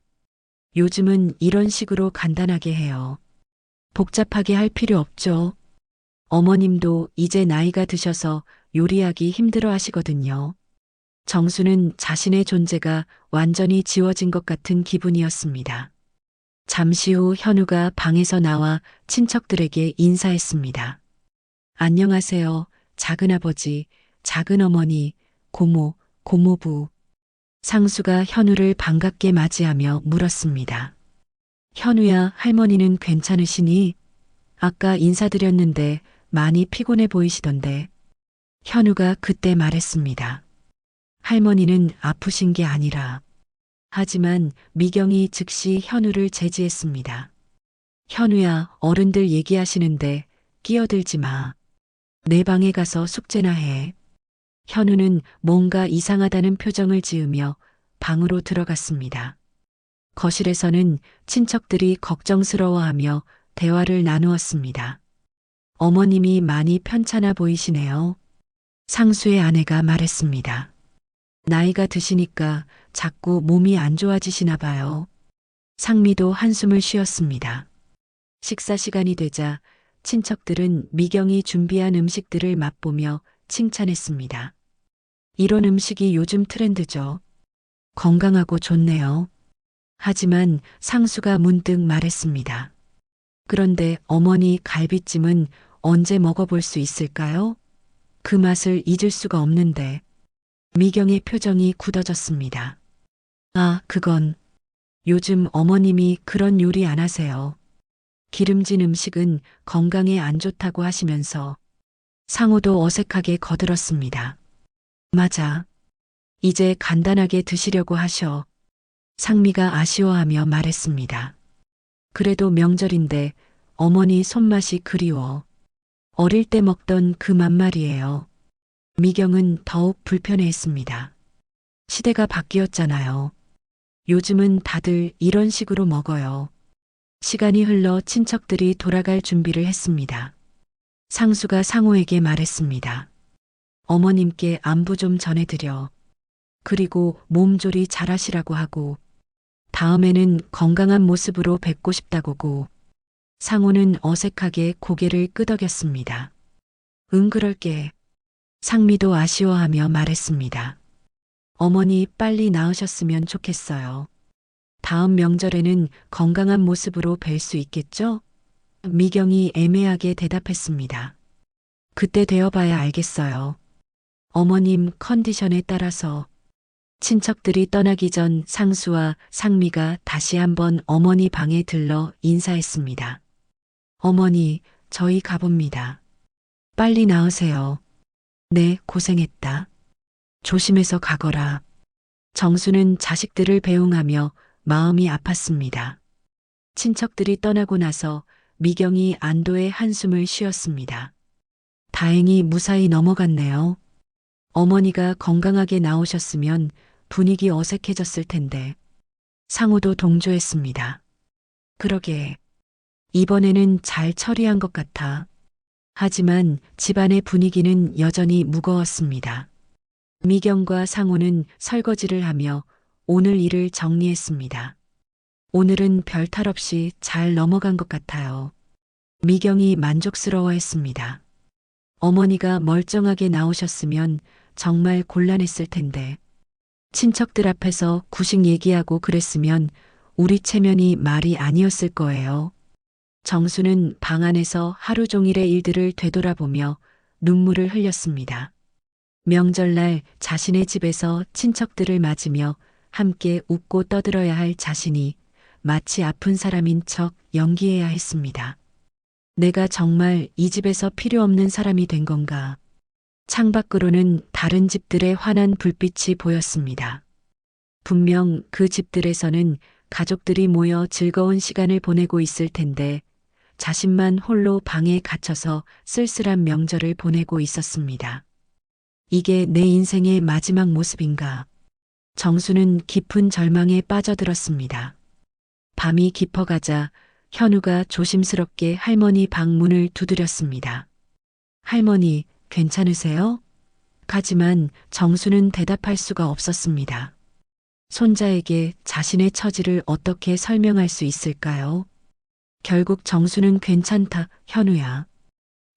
요즘은 이런 식으로 간단하게 해요. 복잡하게 할 필요 없죠. 어머님도 이제 나이가 드셔서 요리하기 힘들어 하시거든요. 정수는 자신의 존재가 완전히 지워진 것 같은 기분이었습니다. 잠시 후 현우가 방에서 나와 친척들에게 인사했습니다. 안녕하세요, 작은아버지, 작은어머니, 고모, 고모부. 상수가 현우를 반갑게 맞이하며 물었습니다. 현우야, 할머니는 괜찮으시니? 아까 인사드렸는데 많이 피곤해 보이시던데. 현우가 그때 말했습니다. 할머니는 아프신 게 아니라. 하지만 미경이 즉시 현우를 제지했습니다. 현우야, 어른들 얘기하시는데 끼어들지 마. 내 방에 가서 숙제나 해. 현우는 뭔가 이상하다는 표정을 지으며 방으로 들어갔습니다. 거실에서는 친척들이 걱정스러워하며 대화를 나누었습니다. 어머님이 많이 편찮아 보이시네요. 상수의 아내가 말했습니다. 나이가 드시니까 자꾸 몸이 안 좋아지시나 봐요. 상미도 한숨을 쉬었습니다. 식사 시간이 되자 친척들은 미경이 준비한 음식들을 맛보며 칭찬했습니다. 이런 음식이 요즘 트렌드죠. 건강하고 좋네요. 하지만 상수가 문득 말했습니다. 그런데 어머니 갈비찜은 언제 먹어볼 수 있을까요? 그 맛을 잊을 수가 없는데. 미경의 표정이 굳어졌습니다. 아, 그건 요즘 어머님이 그런 요리 안 하세요. 기름진 음식은 건강에 안 좋다고 하시면서. 상호도 어색하게 거들었습니다. 맞아. 이제 간단하게 드시려고 하셔. 상미가 아쉬워하며 말했습니다. 그래도 명절인데 어머니 손맛이 그리워. 어릴 때 먹던 그 맛 말이에요. 미경은 더욱 불편해했습니다. 시대가 바뀌었잖아요. 요즘은 다들 이런 식으로 먹어요. 시간이 흘러 친척들이 돌아갈 준비를 했습니다. 상수가 상호에게 말했습니다. 어머님께 안부 좀 전해드려. 그리고 몸조리 잘하시라고 하고, 다음에는 건강한 모습으로 뵙고 싶다고고. 상호는 어색하게 고개를 끄덕였습니다. 응, 그럴게. 상미도 아쉬워하며 말했습니다. 어머니 빨리 나으셨으면 좋겠어요. 다음 명절에는 건강한 모습으로 뵐 수 있겠죠? 미경이 애매하게 대답했습니다. 그때 되어봐야 알겠어요. 어머님 컨디션에 따라서. 친척들이 떠나기 전 상수와 상미가 다시 한번 어머니 방에 들러 인사했습니다. 어머니, 저희 가봅니다. 빨리 나으세요. 네, 고생했다. 조심해서 가거라. 정수는 자식들을 배웅하며 마음이 아팠습니다. 친척들이 떠나고 나서 미경이 안도의 한숨을 쉬었습니다. 다행히 무사히 넘어갔네요. 어머니가 건강하게 나오셨으면 분위기 어색해졌을 텐데. 상호도 동조했습니다. 그러게. 이번에는 잘 처리한 것 같아. 하지만 집안의 분위기는 여전히 무거웠습니다. 미경과 상호는 설거지를 하며 오늘 일을 정리했습니다. 오늘은 별탈 없이 잘 넘어간 것 같아요. 미경이 만족스러워했습니다. 어머니가 멀쩡하게 나오셨으면 정말 곤란했을 텐데. 친척들 앞에서 구식 얘기하고 그랬으면 우리 체면이 말이 아니었을 거예요. 정수는 방 안에서 하루 종일의 일들을 되돌아보며 눈물을 흘렸습니다. 명절날 자신의 집에서 친척들을 맞으며 함께 웃고 떠들어야 할 자신이 마치 아픈 사람인 척 연기해야 했습니다. 내가 정말 이 집에서 필요 없는 사람이 된 건가? 창밖으로는 다른 집들의 환한 불빛이 보였습니다. 분명 그 집들에서는 가족들이 모여 즐거운 시간을 보내고 있을 텐데 자신만 홀로 방에 갇혀서 쓸쓸한 명절을 보내고 있었습니다. 이게 내 인생의 마지막 모습인가? 정수는 깊은 절망에 빠져들었습니다. 밤이 깊어가자 현우가 조심스럽게 할머니 방 문을 두드렸습니다. 할머니, 괜찮으세요? 하지만 정수는 대답할 수가 없었습니다. 손자에게 자신의 처지를 어떻게 설명할 수 있을까요? 결국 정수는 괜찮다, 현우야.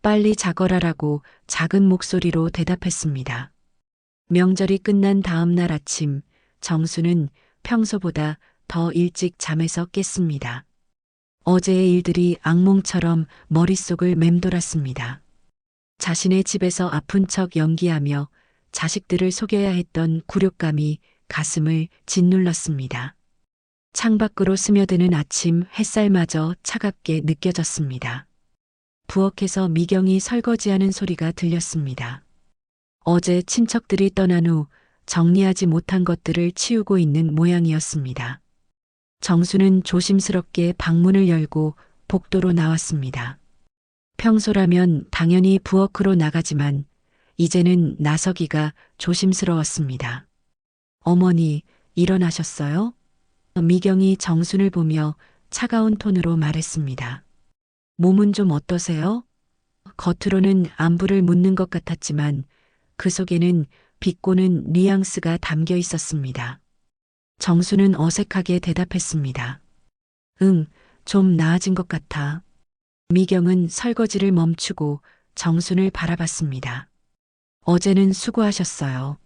빨리 자거라라고 작은 목소리로 대답했습니다. 명절이 끝난 다음 날 아침, 정수는 평소보다 더 일찍 잠에서 깼습니다. 어제의 일들이 악몽처럼 머릿속을 맴돌았습니다. 자신의 집에서 아픈 척 연기하며 자식들을 속여야 했던 굴욕감이 가슴을 짓눌렀습니다. 창밖으로 스며드는 아침 햇살마저 차갑게 느껴졌습니다. 부엌에서 미경이 설거지하는 소리가 들렸습니다. 어제 친척들이 떠난 후 정리하지 못한 것들을 치우고 있는 모양이었습니다. 정수는 조심스럽게 방문을 열고 복도로 나왔습니다. 평소라면 당연히 부엌으로 나가지만 이제는 나서기가 조심스러웠습니다. 어머니, 일어나셨어요? 미경이 정순을 보며 차가운 톤으로 말했습니다. 몸은 좀 어떠세요? 겉으로는 안부를 묻는 것 같았지만 그 속에는 비꼬는 뉘앙스가 담겨 있었습니다. 정수는 어색하게 대답했습니다. 응, 좀 나아진 것 같아. 미경은 설거지를 멈추고 정순을 바라봤습니다. 어제는 수고하셨어요.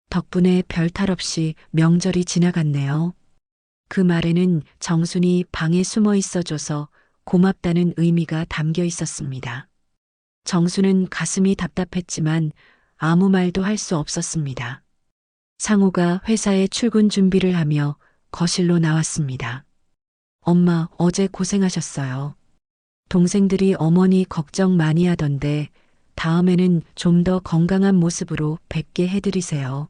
덕분에 별탈 없이 명절이 지나갔네요. 그 말에는 정순이 방에 숨어 있어줘서 고맙다는 의미가 담겨 있었습니다. 정수는 가슴이 답답했지만 아무 말도 할 수 없었습니다. 상우가 회사에 출근 준비를 하며 거실로 나왔습니다. 엄마, 어제 고생하셨어요. 동생들이 어머니 걱정 많이 하던데 다음에는 좀 더 건강한 모습으로 뵙게 해드리세요.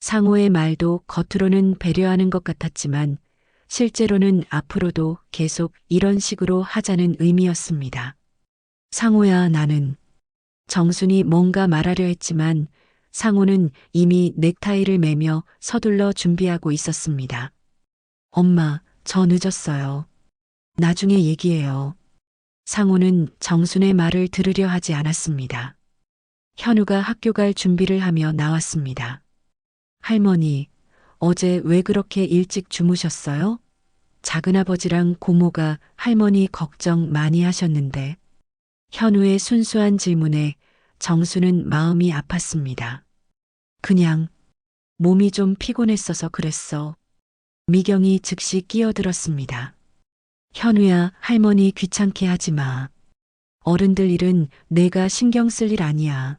상우의 말도 겉으로는 배려하는 것 같았지만 실제로는 앞으로도 계속 이런 식으로 하자는 의미였습니다. 상우야, 나는. 정순이 뭔가 말하려 했지만 상우는 이미 넥타이를 매며 서둘러 준비하고 있었습니다. 엄마, 저 늦었어요. 나중에 얘기해요. 상우는 정순의 말을 들으려 하지 않았습니다. 현우가 학교 갈 준비를 하며 나왔습니다. 할머니, 어제 왜 그렇게 일찍 주무셨어요? 작은아버지랑 고모가 할머니 걱정 많이 하셨는데. 현우의 순수한 질문에 정수는 마음이 아팠습니다. 그냥 몸이 좀 피곤했어서 그랬어. 미경이 즉시 끼어들었습니다. 현우야, 할머니 귀찮게 하지 마. 어른들 일은 내가 신경 쓸 일 아니야.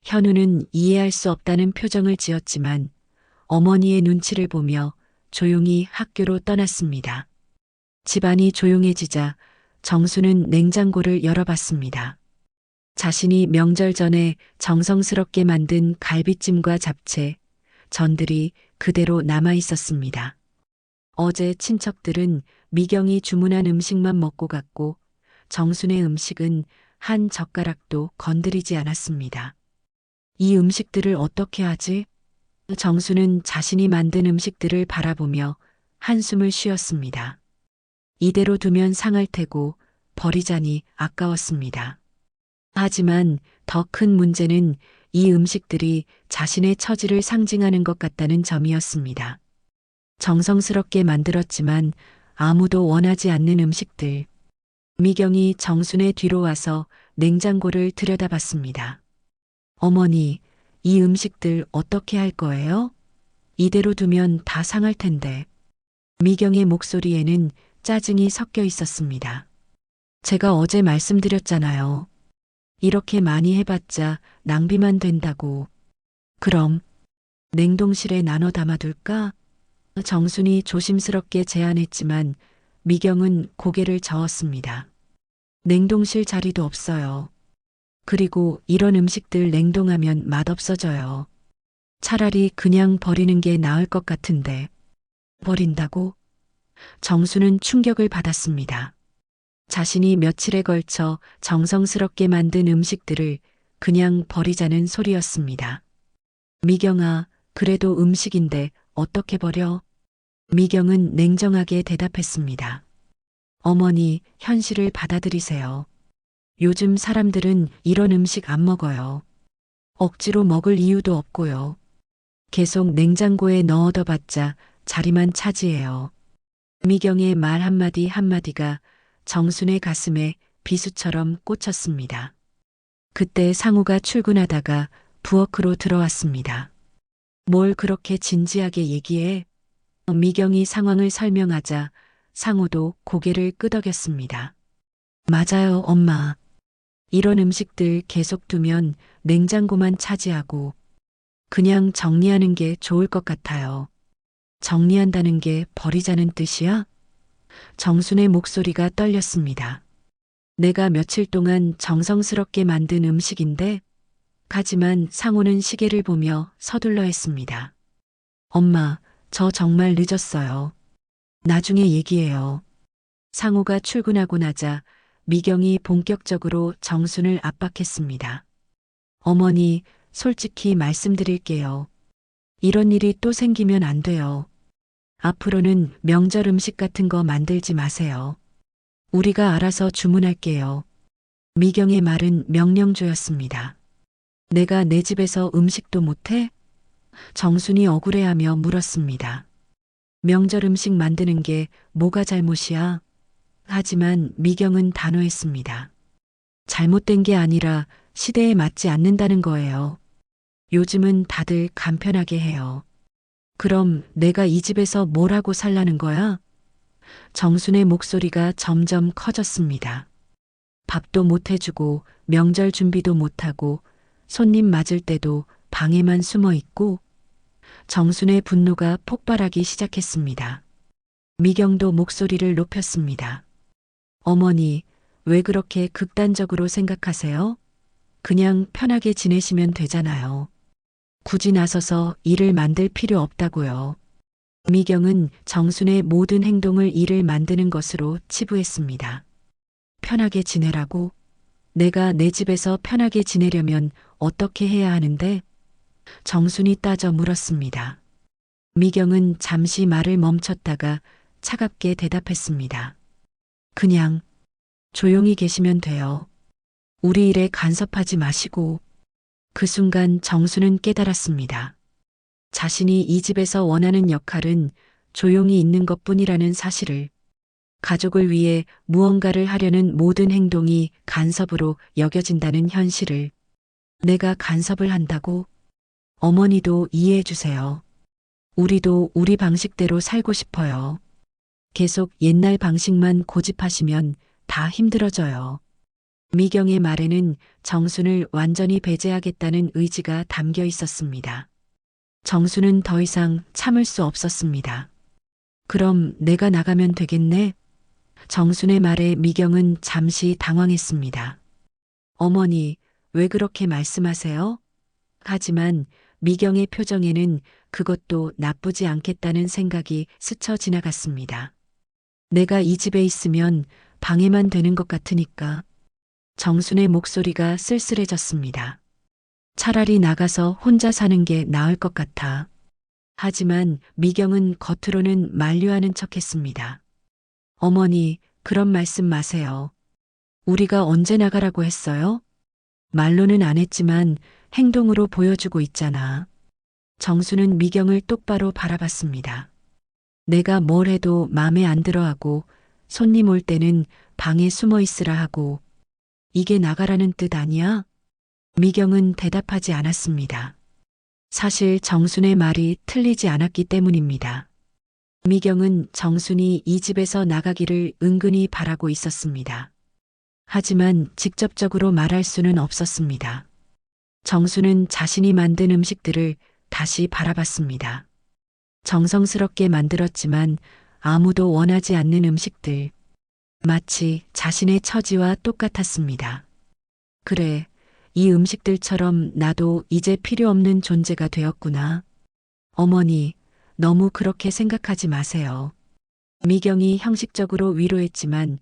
현우는 이해할 수 없다는 표정을 지었지만 어머니의 눈치를 보며 조용히 학교로 떠났습니다. 집안이 조용해지자 정수는 냉장고를 열어봤습니다. 자신이 명절 전에 정성스럽게 만든 갈비찜과 잡채, 전들이 그대로 남아 있었습니다. 어제 친척들은 미경이 주문한 음식만 먹고 갔고 정순의 음식은 한 젓가락도 건드리지 않았습니다. 이 음식들을 어떻게 하지? 정수는 자신이 만든 음식들을 바라보며 한숨을 쉬었습니다. 이대로 두면 상할 테고 버리자니 아까웠습니다. 하지만 더 큰 문제는 이 음식들이 자신의 처지를 상징하는 것 같다는 점이었습니다. 정성스럽게 만들었지만 아무도 원하지 않는 음식들. 미경이 정순의 뒤로 와서 냉장고를 들여다봤습니다. 어머니, 이 음식들 어떻게 할 거예요? 이대로 두면 다 상할 텐데. 미경의 목소리에는 짜증이 섞여 있었습니다. 제가 어제 말씀드렸잖아요. 이렇게 많이 해봤자 낭비만 된다고. 그럼 냉동실에 나눠 담아둘까? 정순이 조심스럽게 제안했지만 미경은 고개를 저었습니다. 냉동실 자리도 없어요. 그리고 이런 음식들 냉동하면 맛없어져요. 차라리 그냥 버리는 게 나을 것 같은데. 버린다고? 정수는 충격을 받았습니다. 자신이 며칠에 걸쳐 정성스럽게 만든 음식들을 그냥 버리자는 소리였습니다. 미경아, 그래도 음식인데 어떻게 버려? 미경은 냉정하게 대답했습니다. 어머니, 현실을 받아들이세요. 요즘 사람들은 이런 음식 안 먹어요. 억지로 먹을 이유도 없고요. 계속 냉장고에 넣어둬봤자 자리만 차지해요. 미경의 말 한마디 한마디가 정순의 가슴에 비수처럼 꽂혔습니다. 그때 상우가 출근하다가 부엌으로 들어왔습니다. 뭘 그렇게 진지하게 얘기해? 미경이 상황을 설명하자 상우도 고개를 끄덕였습니다. 맞아요, 엄마. 이런 음식들 계속 두면 냉장고만 차지하고 그냥 정리하는 게 좋을 것 같아요. 정리한다는 게 버리자는 뜻이야? 정순의 목소리가 떨렸습니다. 내가 며칠 동안 정성스럽게 만든 음식인데, 하지만 상우는 시계를 보며 서둘러 했습니다. 엄마, 저 정말 늦었어요. 나중에 얘기해요. 상우가 출근하고 나자 미경이 본격적으로 정순을 압박했습니다. 어머니, 솔직히 말씀드릴게요. 이런 일이 또 생기면 안 돼요. 앞으로는 명절 음식 같은 거 만들지 마세요. 우리가 알아서 주문할게요. 미경의 말은 명령조였습니다. 내가 내 집에서 음식도 못해? 정순이 억울해하며 물었습니다. 명절 음식 만드는 게 뭐가 잘못이야? 하지만 미경은 단호했습니다. 잘못된 게 아니라 시대에 맞지 않는다는 거예요. 요즘은 다들 간편하게 해요. 그럼 내가 이 집에서 뭘 하고 살라는 거야? 정순의 목소리가 점점 커졌습니다. 밥도 못 해주고 명절 준비도 못하고 손님 맞을 때도 방에만 숨어 있고. 정순의 분노가 폭발하기 시작했습니다. 미경도 목소리를 높였습니다. 어머니, 왜 그렇게 극단적으로 생각하세요? 그냥 편하게 지내시면 되잖아요. 굳이 나서서 일을 만들 필요 없다고요. 미경은 정순의 모든 행동을 일을 만드는 것으로 치부했습니다. 편하게 지내라고? 내가 내 집에서 편하게 지내려면 어떻게 해야 하는데? 정순이 따져 물었습니다. 미경은 잠시 말을 멈췄다가 차갑게 대답했습니다. 그냥 조용히 계시면 돼요. 우리 일에 간섭하지 마시고. 그 순간 정순은 깨달았습니다. 자신이 이 집에서 원하는 역할은 조용히 있는 것뿐이라는 사실을. 가족을 위해 무언가를 하려는 모든 행동이 간섭으로 여겨진다는 현실을. 내가 간섭을 한다고? 어머니도 이해해 주세요. 우리도 우리 방식대로 살고 싶어요. 계속 옛날 방식만 고집하시면 다 힘들어져요. 미경의 말에는 정순을 완전히 배제하겠다는 의지가 담겨 있었습니다. 정순은 더 이상 참을 수 없었습니다. 그럼 내가 나가면 되겠네? 정순의 말에 미경은 잠시 당황했습니다. 어머니, 왜 그렇게 말씀하세요? 하지만 미경의 표정에는 그것도 나쁘지 않겠다는 생각이 스쳐 지나갔습니다. 내가 이 집에 있으면 방해만 되는 것 같으니까. 정순의 목소리가 쓸쓸해졌습니다. 차라리 나가서 혼자 사는 게 나을 것 같아. 하지만 미경은 겉으로는 만류하는 척했습니다. 어머니, 그런 말씀 마세요. 우리가 언제 나가라고 했어요? 말로는 안 했지만 행동으로 보여주고 있잖아. 정수는 미경을 똑바로 바라봤습니다. 내가 뭘 해도 마음에 안 들어하고 손님 올 때는 방에 숨어 있으라 하고 이게 나가라는 뜻 아니야? 미경은 대답하지 않았습니다. 사실 정순의 말이 틀리지 않았기 때문입니다. 미경은 정순이 이 집에서 나가기를 은근히 바라고 있었습니다. 하지만 직접적으로 말할 수는 없었습니다. 정순은 자신이 만든 음식들을 다시 바라봤습니다. 정성스럽게 만들었지만 아무도 원하지 않는 음식들. 마치 자신의 처지와 똑같았습니다. 그래, 이 음식들처럼 나도 이제 필요 없는 존재가 되었구나. 어머니, 너무 그렇게 생각하지 마세요. 미경이 형식적으로 위로했지만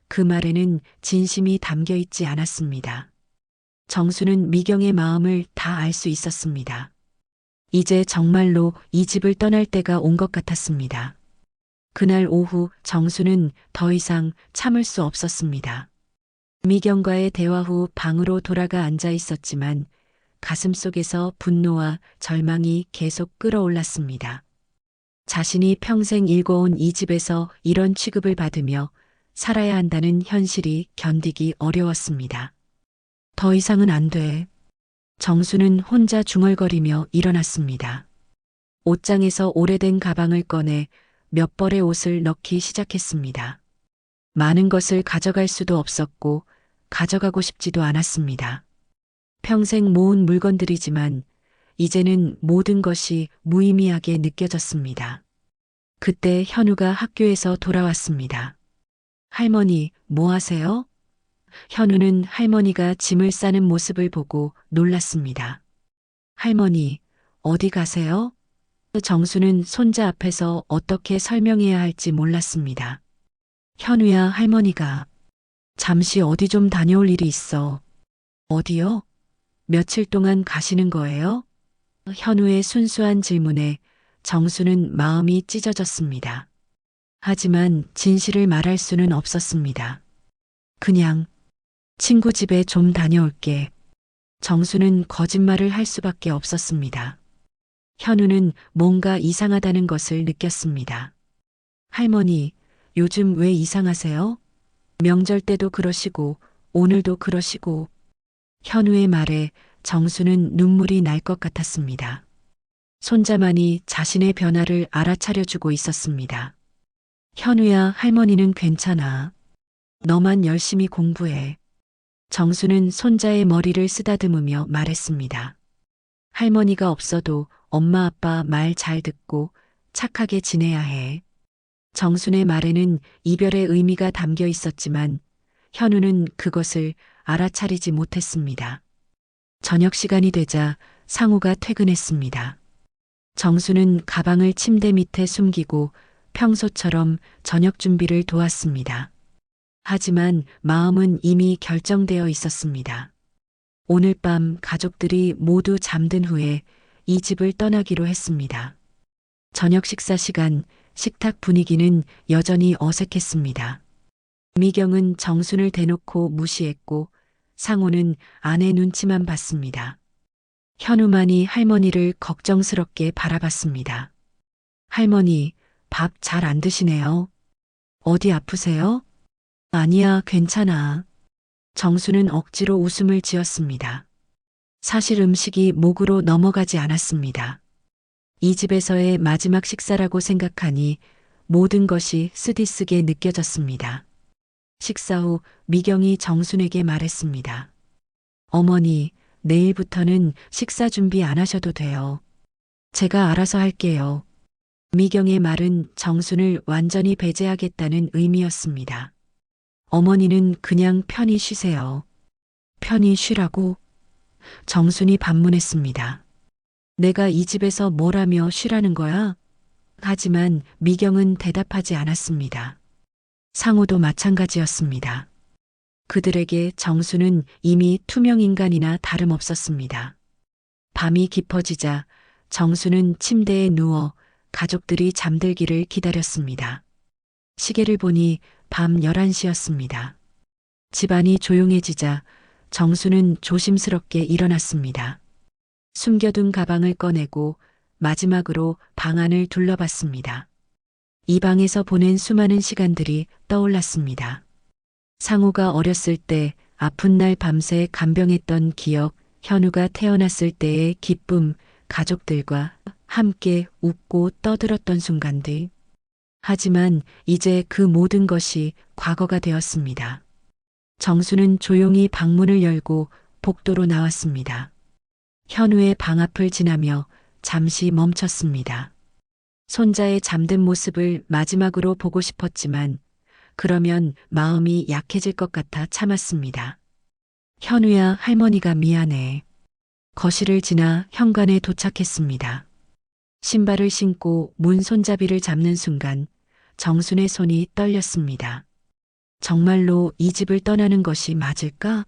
그 말에는 진심이 담겨 있지 않았습니다. 정수는 미경의 마음을 다 알 수 있었습니다. 이제 정말로 이 집을 떠날 때가 온 것 같았습니다. 그날 오후 정수는 더 이상 참을 수 없었습니다. 미경과의 대화 후 방으로 돌아가 앉아 있었지만 가슴속에서 분노와 절망이 계속 끌어올랐습니다. 자신이 평생 일궈온 이 집에서 이런 취급을 받으며 살아야 한다는 현실이 견디기 어려웠습니다. 더 이상은 안 돼. 정수는 혼자 중얼거리며 일어났습니다. 옷장에서 오래된 가방을 꺼내 몇 벌의 옷을 넣기 시작했습니다. 많은 것을 가져갈 수도 없었고 가져가고 싶지도 않았습니다. 평생 모은 물건들이지만 이제는 모든 것이 무의미하게 느껴졌습니다. 그때 현우가 학교에서 돌아왔습니다. 할머니, 뭐 하세요? 현우는 할머니가 짐을 싸는 모습을 보고 놀랐습니다. 할머니, 어디 가세요? 정수는 손자 앞에서 어떻게 설명해야 할지 몰랐습니다. 현우야, 할머니가 잠시 어디 좀 다녀올 일이 있어. 어디요? 며칠 동안 가시는 거예요? 현우의 순수한 질문에 정수는 마음이 찢어졌습니다. 하지만 진실을 말할 수는 없었습니다. 그냥 친구 집에 좀 다녀올게. 정수는 거짓말을 할 수밖에 없었습니다. 현우는 뭔가 이상하다는 것을 느꼈습니다. 할머니, 요즘 왜 이상하세요? 명절 때도 그러시고 오늘도 그러시고. 현우의 말에 정수는 눈물이 날 것 같았습니다. 손자만이 자신의 변화를 알아차려주고 있었습니다. 현우야, 할머니는 괜찮아. 너만 열심히 공부해. 정수는 손자의 머리를 쓰다듬으며 말했습니다. 할머니가 없어도 엄마 아빠 말 잘 듣고 착하게 지내야 해. 정순의 말에는 이별의 의미가 담겨 있었지만 현우는 그것을 알아차리지 못했습니다. 저녁 시간이 되자 상우가 퇴근했습니다. 정수는 가방을 침대 밑에 숨기고 평소처럼 저녁 준비를 도왔습니다. 하지만 마음은 이미 결정되어 있었습니다. 오늘 밤 가족들이 모두 잠든 후에 이 집을 떠나기로 했습니다. 저녁 식사 시간, 식탁 분위기는 여전히 어색했습니다. 미경은 정순을 대놓고 무시했고 상호는 아내 눈치만 봤습니다. 현우만이 할머니를 걱정스럽게 바라봤습니다. 할머니, 밥 잘 안 드시네요. 어디 아프세요? 아니야, 괜찮아. 정수는 억지로 웃음을 지었습니다. 사실 음식이 목으로 넘어가지 않았습니다. 이 집에서의 마지막 식사라고 생각하니 모든 것이 쓰디쓰게 느껴졌습니다. 식사 후 미경이 정순에게 말했습니다. 어머니, 내일부터는 식사 준비 안 하셔도 돼요. 제가 알아서 할게요. 미경의 말은 정순을 완전히 배제하겠다는 의미였습니다. 어머니는 그냥 편히 쉬세요. 편히 쉬라고? 정순이 반문했습니다. 내가 이 집에서 뭘 하며 쉬라는 거야? 하지만 미경은 대답하지 않았습니다. 상우도 마찬가지였습니다. 그들에게 정수는 이미 투명인간이나 다름없었습니다. 밤이 깊어지자 정수는 침대에 누워 가족들이 잠들기를 기다렸습니다. 시계를 보니 밤 11시였습니다. 집안이 조용해지자 정수는 조심스럽게 일어났습니다. 숨겨둔 가방을 꺼내고 마지막으로 방 안을 둘러봤습니다. 이 방에서 보낸 수많은 시간들이 떠올랐습니다. 상우가 어렸을 때 아픈 날 밤새 간병했던 기억, 현우가 태어났을 때의 기쁨, 가족들과 함께 웃고 떠들었던 순간들. 하지만 이제 그 모든 것이 과거가 되었습니다. 정수는 조용히 방문을 열고 복도로 나왔습니다. 현우의 방 앞을 지나며 잠시 멈췄습니다. 손자의 잠든 모습을 마지막으로 보고 싶었지만 그러면 마음이 약해질 것 같아 참았습니다. 현우야, 할머니가 미안해. 거실을 지나 현관에 도착했습니다. 신발을 신고 문 손잡이를 잡는 순간 정순의 손이 떨렸습니다. 정말로 이 집을 떠나는 것이 맞을까?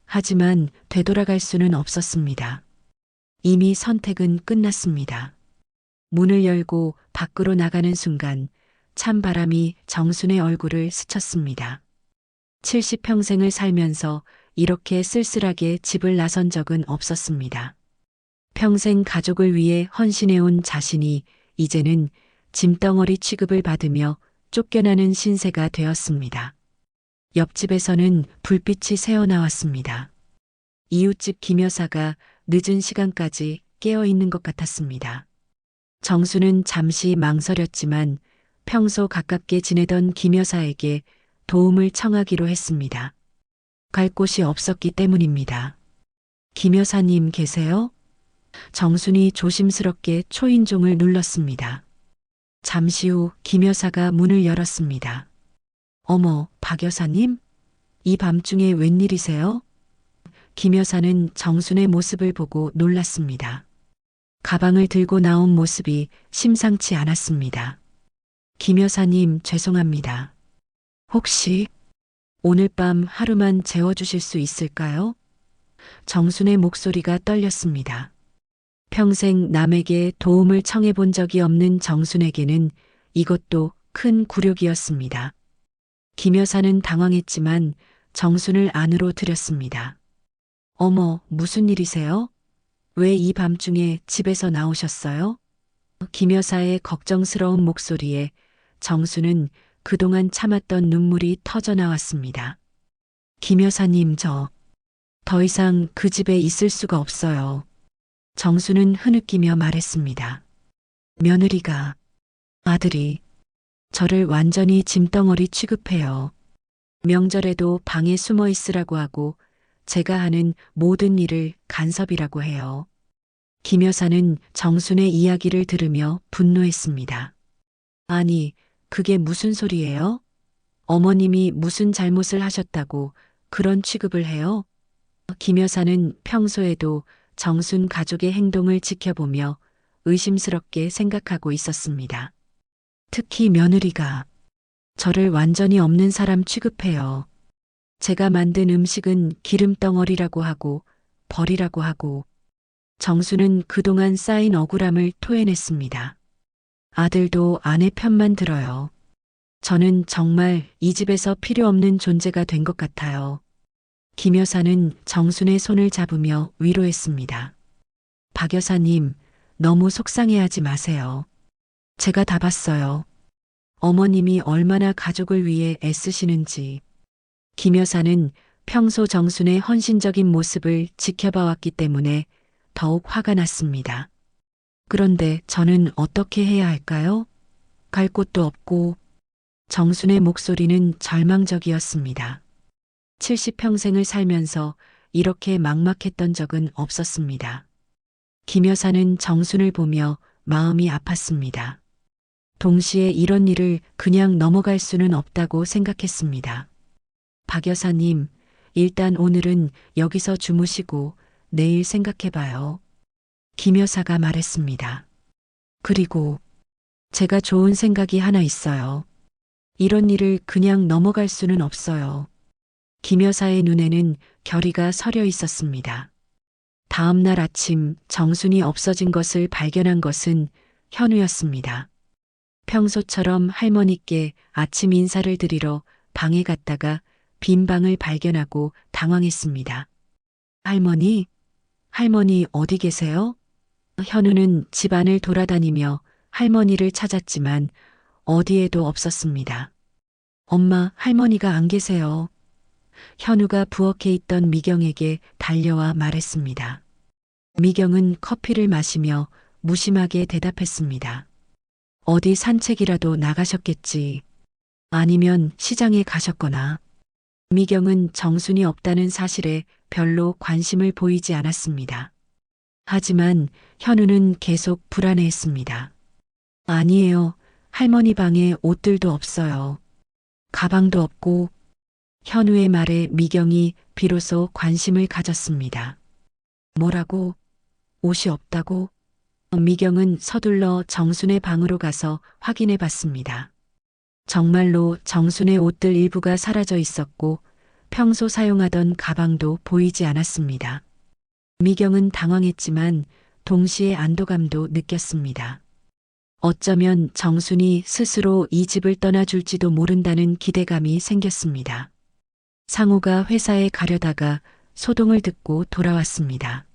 하지만 되돌아갈 수는 없었습니다. 이미 선택은 끝났습니다. 문을 열고 밖으로 나가는 순간 찬 바람이 정순의 얼굴을 스쳤습니다. 70평생을 살면서 이렇게 쓸쓸하게 집을 나선 적은 없었습니다. 평생 가족을 위해 헌신해온 자신이 이제는 짐덩어리 취급을 받으며 쫓겨나는 신세가 되었습니다. 옆집에서는 불빛이 새어나왔습니다. 이웃집 김여사가 늦은 시간까지 깨어 있는 것 같았습니다. 정수는 잠시 망설였지만 평소 가깝게 지내던 김 여사에게 도움을 청하기로 했습니다. 갈 곳이 없었기 때문입니다. 김 여사님 계세요? 정순이 조심스럽게 초인종을 눌렀습니다. 잠시 후 김 여사가 문을 열었습니다. 어머, 박 여사님? 이 밤중에 웬일이세요? 김 여사는 정순의 모습을 보고 놀랐습니다. 가방을 들고 나온 모습이 심상치 않았습니다. 김 여사님 죄송합니다. 혹시 오늘 밤 하루만 재워주실 수 있을까요? 정순의 목소리가 떨렸습니다. 평생 남에게 도움을 청해본 적이 없는 정순에게는 이것도 큰 굴욕이었습니다. 김 여사는 당황했지만 정순을 안으로 들였습니다. 어머, 무슨 일이세요? 왜 이 밤중에 집에서 나오셨어요? 김 여사의 걱정스러운 목소리에 정순은 그동안 참았던 눈물이 터져 나왔습니다. 김 여사님, 더 이상 그 집에 있을 수가 없어요. 정순은 흐느끼며 말했습니다. 며느리가, 아들이 저를 완전히 짐덩어리 취급해요. 명절에도 방에 숨어 있으라고 하고 제가 하는 모든 일을 간섭이라고 해요. 김 여사는 정순의 이야기를 들으며 분노했습니다. 아니, 그게 무슨 소리예요? 어머님이 무슨 잘못을 하셨다고 그런 취급을 해요? 김 여사는 평소에도 정순 가족의 행동을 지켜보며 의심스럽게 생각하고 있었습니다. 특히 며느리가 저를 완전히 없는 사람 취급해요. 제가 만든 음식은 기름덩어리라고 하고 버리라고 하고. 정순은 그동안 쌓인 억울함을 토해냈습니다. 아들도 아내 편만 들어요. 저는 정말 이 집에서 필요 없는 존재가 된 것 같아요. 김 여사는 정순의 손을 잡으며 위로했습니다. 박 여사님, 너무 속상해하지 마세요. 제가 다 봤어요. 어머님이 얼마나 가족을 위해 애쓰시는지. 김 여사는 평소 정순의 헌신적인 모습을 지켜봐왔기 때문에 더욱 화가 났습니다. 그런데 저는 어떻게 해야 할까요? 갈 곳도 없고. 정순의 목소리는 절망적이었습니다. 70평생을 살면서 이렇게 막막했던 적은 없었습니다. 김 여사는 정순을 보며 마음이 아팠습니다. 동시에 이런 일을 그냥 넘어갈 수는 없다고 생각했습니다. 박 여사님, 일단 오늘은 여기서 주무시고 내일 생각해봐요. 김 여사가 말했습니다. 그리고 제가 좋은 생각이 하나 있어요. 이런 일을 그냥 넘어갈 수는 없어요. 김 여사의 눈에는 결의가 서려 있었습니다. 다음 날 아침 정순이 없어진 것을 발견한 것은 현우였습니다. 평소처럼 할머니께 아침 인사를 드리러 방에 갔다가 빈 방을 발견하고 당황했습니다. 할머니 어디 계세요? 현우는 집안을 돌아다니며 할머니를 찾았지만 어디에도 없었습니다. 엄마, 할머니가 안 계세요. 현우가 부엌에 있던 미경에게 달려와 말했습니다. 미경은 커피를 마시며 무심하게 대답했습니다. 어디 산책이라도 나가셨겠지. 아니면 시장에 가셨거나. 미경은 정순이 없다는 사실에 별로 관심을 보이지 않았습니다. 하지만 현우는 계속 불안해했습니다. 아니에요. 할머니 방에 옷들도 없어요. 가방도 없고. 현우의 말에 미경이 비로소 관심을 가졌습니다. 뭐라고? 옷이 없다고? 미경은 서둘러 정순의 방으로 가서 확인해 봤습니다. 정말로 정순의 옷들 일부가 사라져 있었고 평소 사용하던 가방도 보이지 않았습니다. 미경은 당황했지만 동시에 안도감도 느꼈습니다. 어쩌면 정순이 스스로 이 집을 떠나줄지도 모른다는 기대감이 생겼습니다. 상우가 회사에 가려다가 소동을 듣고 돌아왔습니다.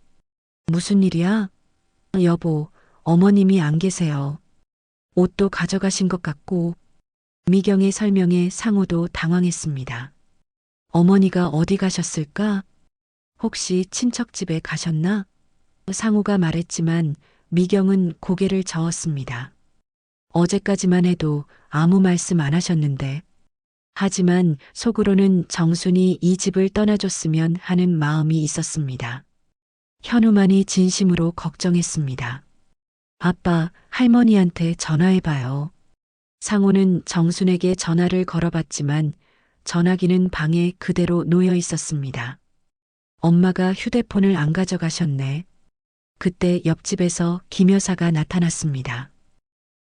무슨 일이야? 여보, 어머님이 안 계세요. 옷도 가져가신 것 같고. 미경의 설명에 상우도 당황했습니다. 어머니가 어디 가셨을까? 혹시 친척 집에 가셨나? 상우가 말했지만 미경은 고개를 저었습니다. 어제까지만 해도 아무 말씀 안 하셨는데. 하지만 속으로는 정순이 이 집을 떠나줬으면 하는 마음이 있었습니다. 현우만이 진심으로 걱정했습니다. 아빠, 할머니한테 전화해봐요. 상호는 정순에게 전화를 걸어봤지만 전화기는 방에 그대로 놓여 있었습니다. 엄마가 휴대폰을 안 가져가셨네. 그때 옆집에서 김 여사가 나타났습니다.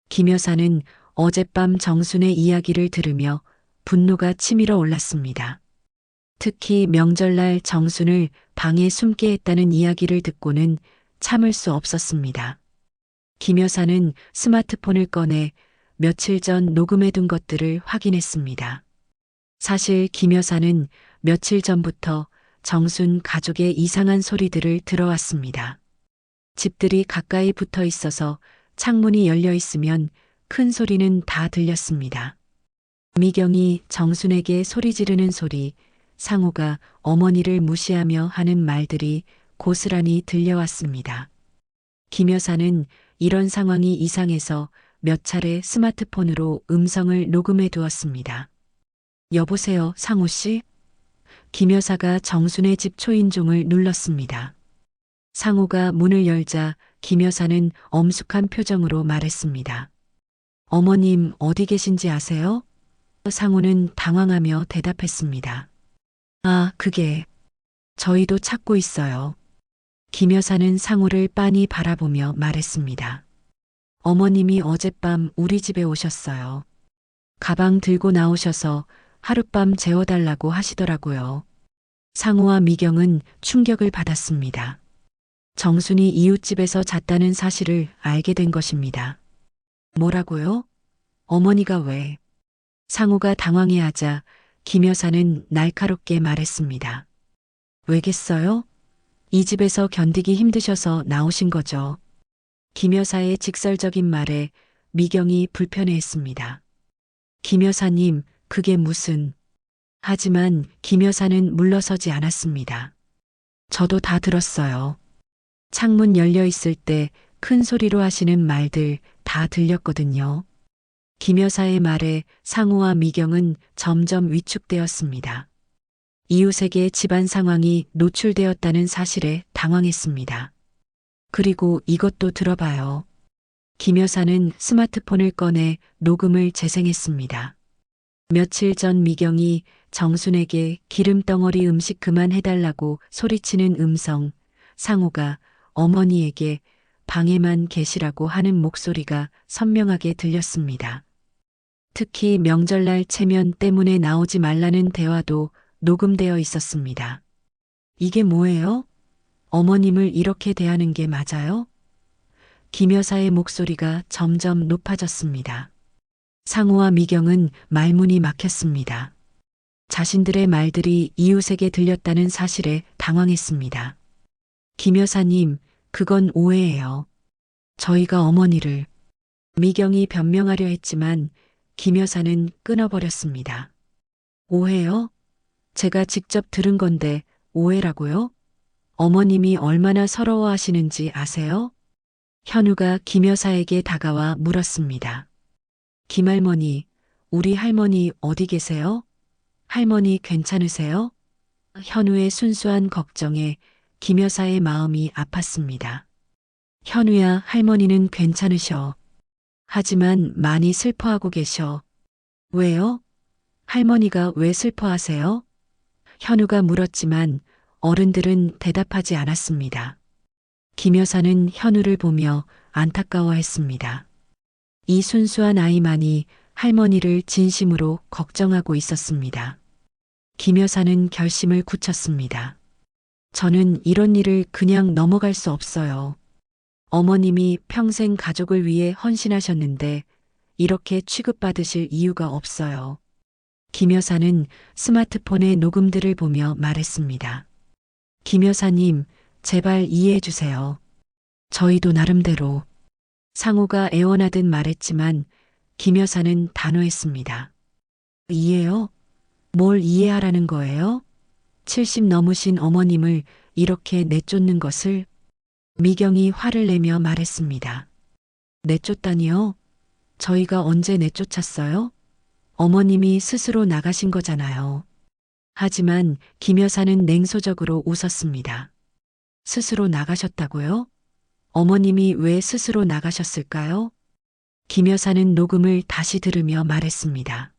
김 여사는 어젯밤 정순의 이야기를 들으며 분노가 치밀어 올랐습니다. 특히 명절날 정순을 방에 숨게 했다는 이야기를 듣고는 참을 수 없었습니다. 김 여사는 스마트폰을 꺼내 며칠 전 녹음해둔 것들을 확인했습니다. 사실 김 여사는 며칠 전부터 정순 가족의 이상한 소리들을 들어왔습니다. 집들이 가까이 붙어 있어서 창문이 열려 있으면 큰 소리는 다 들렸습니다. 미경이 정순에게 소리 지르는 소리, 상호가 어머니를 무시하며 하는 말들이 고스란히 들려왔습니다. 김 여사는 이런 상황이 이상해서 몇 차례 스마트폰으로 음성을 녹음해 두었습니다. 여보세요, 상호 씨? 김 여사가 정순의 집 초인종을 눌렀습니다. 상호가 문을 열자 김 여사는 엄숙한 표정으로 말했습니다. 어머님 어디 계신지 아세요? 상호는 당황하며 대답했습니다. 아, 그게 저희도 찾고 있어요. 김 여사는 상호를 빤히 바라보며 말했습니다. 어머님이 어젯밤 우리 집에 오셨어요. 가방 들고 나오셔서 하룻밤 재워달라고 하시더라고요. 상호와 미경은 충격을 받았습니다. 정순이 이웃집에서 잤다는 사실을 알게 된 것입니다. 뭐라고요? 어머니가 왜? 상호가 당황해하자 김 여사는 날카롭게 말했습니다. 왜겠어요? 이 집에서 견디기 힘드셔서 나오신 거죠. 김 여사의 직설적인 말에 미경이 불편해했습니다. 김 여사님, 그게 무슨... 하지만 김 여사는 물러서지 않았습니다. 저도 다 들었어요. 창문 열려 있을 때 큰 소리로 하시는 말들 다 들렸거든요. 김 여사의 말에 상호와 미경은 점점 위축되었습니다. 이웃에게 집안 상황이 노출되었다는 사실에 당황했습니다. 그리고 이것도 들어봐요. 김 여사는 스마트폰을 꺼내 녹음을 재생했습니다. 며칠 전 미경이 정순에게 기름덩어리 음식 그만해달라고 소리치는 음성, 상호가 어머니에게 방에만 계시라고 하는 목소리가 선명하게 들렸습니다. 특히 명절날 체면 때문에 나오지 말라는 대화도 녹음되어 있었습니다. 이게 뭐예요? 어머님을 이렇게 대하는 게 맞아요? 김 여사의 목소리가 점점 높아졌습니다. 상호와 미경은 말문이 막혔습니다. 자신들의 말들이 이웃에게 들렸다는 사실에 당황했습니다. 김 여사님, 그건 오해예요. 저희가 어머니를... 미경이 변명하려 했지만 김 여사는 끊어버렸습니다. 오해요? 제가 직접 들은 건데 오해라고요? 어머님이 얼마나 서러워하시는지 아세요? 현우가 김 여사에게 다가와 물었습니다. 김할머니, 우리 할머니 어디 계세요? 할머니 괜찮으세요? 현우의 순수한 걱정에 김 여사의 마음이 아팠습니다. 현우야, 할머니는 괜찮으셔. 하지만 많이 슬퍼하고 계셔. 왜요? 할머니가 왜 슬퍼하세요? 현우가 물었지만 어른들은 대답하지 않았습니다. 김 여사는 현우를 보며 안타까워했습니다. 이 순수한 아이만이 할머니를 진심으로 걱정하고 있었습니다. 김 여사는 결심을 굳혔습니다. 저는 이런 일을 그냥 넘어갈 수 없어요. 어머님이 평생 가족을 위해 헌신하셨는데 이렇게 취급받으실 이유가 없어요. 김 여사는 스마트폰의 녹음들을 보며 말했습니다. 김 여사님, 제발 이해해 주세요. 저희도 나름대로... 상호가 애원하듯 말했지만 김 여사는 단호했습니다. 이해요? 뭘 이해하라는 거예요? 70 넘으신 어머님을 이렇게 내쫓는 것을... 미경이 화를 내며 말했습니다. 내쫓다니요? 저희가 언제 내쫓았어요? 어머님이 스스로 나가신 거잖아요. 하지만 김 여사는 냉소적으로 웃었습니다. 스스로 나가셨다고요? 어머님이 왜 스스로 나가셨을까요? 김 여사는 녹음을 다시 들으며 말했습니다.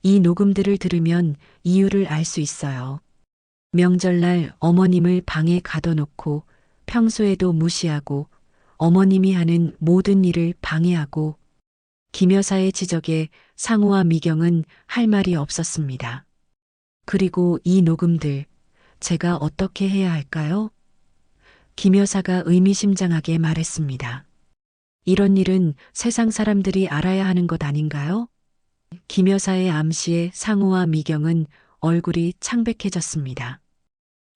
이 녹음들을 들으면 이유를 알 수 있어요. 명절날 어머님을 방에 가둬놓고 평소에도 무시하고 어머님이 하는 모든 일을 방해하고 김 여사의 지적에 상우와 미경은 할 말이 없었습니다. 그리고 이 녹음들 제가 어떻게 해야 할까요? 김 여사가 의미심장하게 말했습니다. 이런 일은 세상 사람들이 알아야 하는 것 아닌가요? 김 여사의 암시에 상우와 미경은 얼굴이 창백해졌습니다.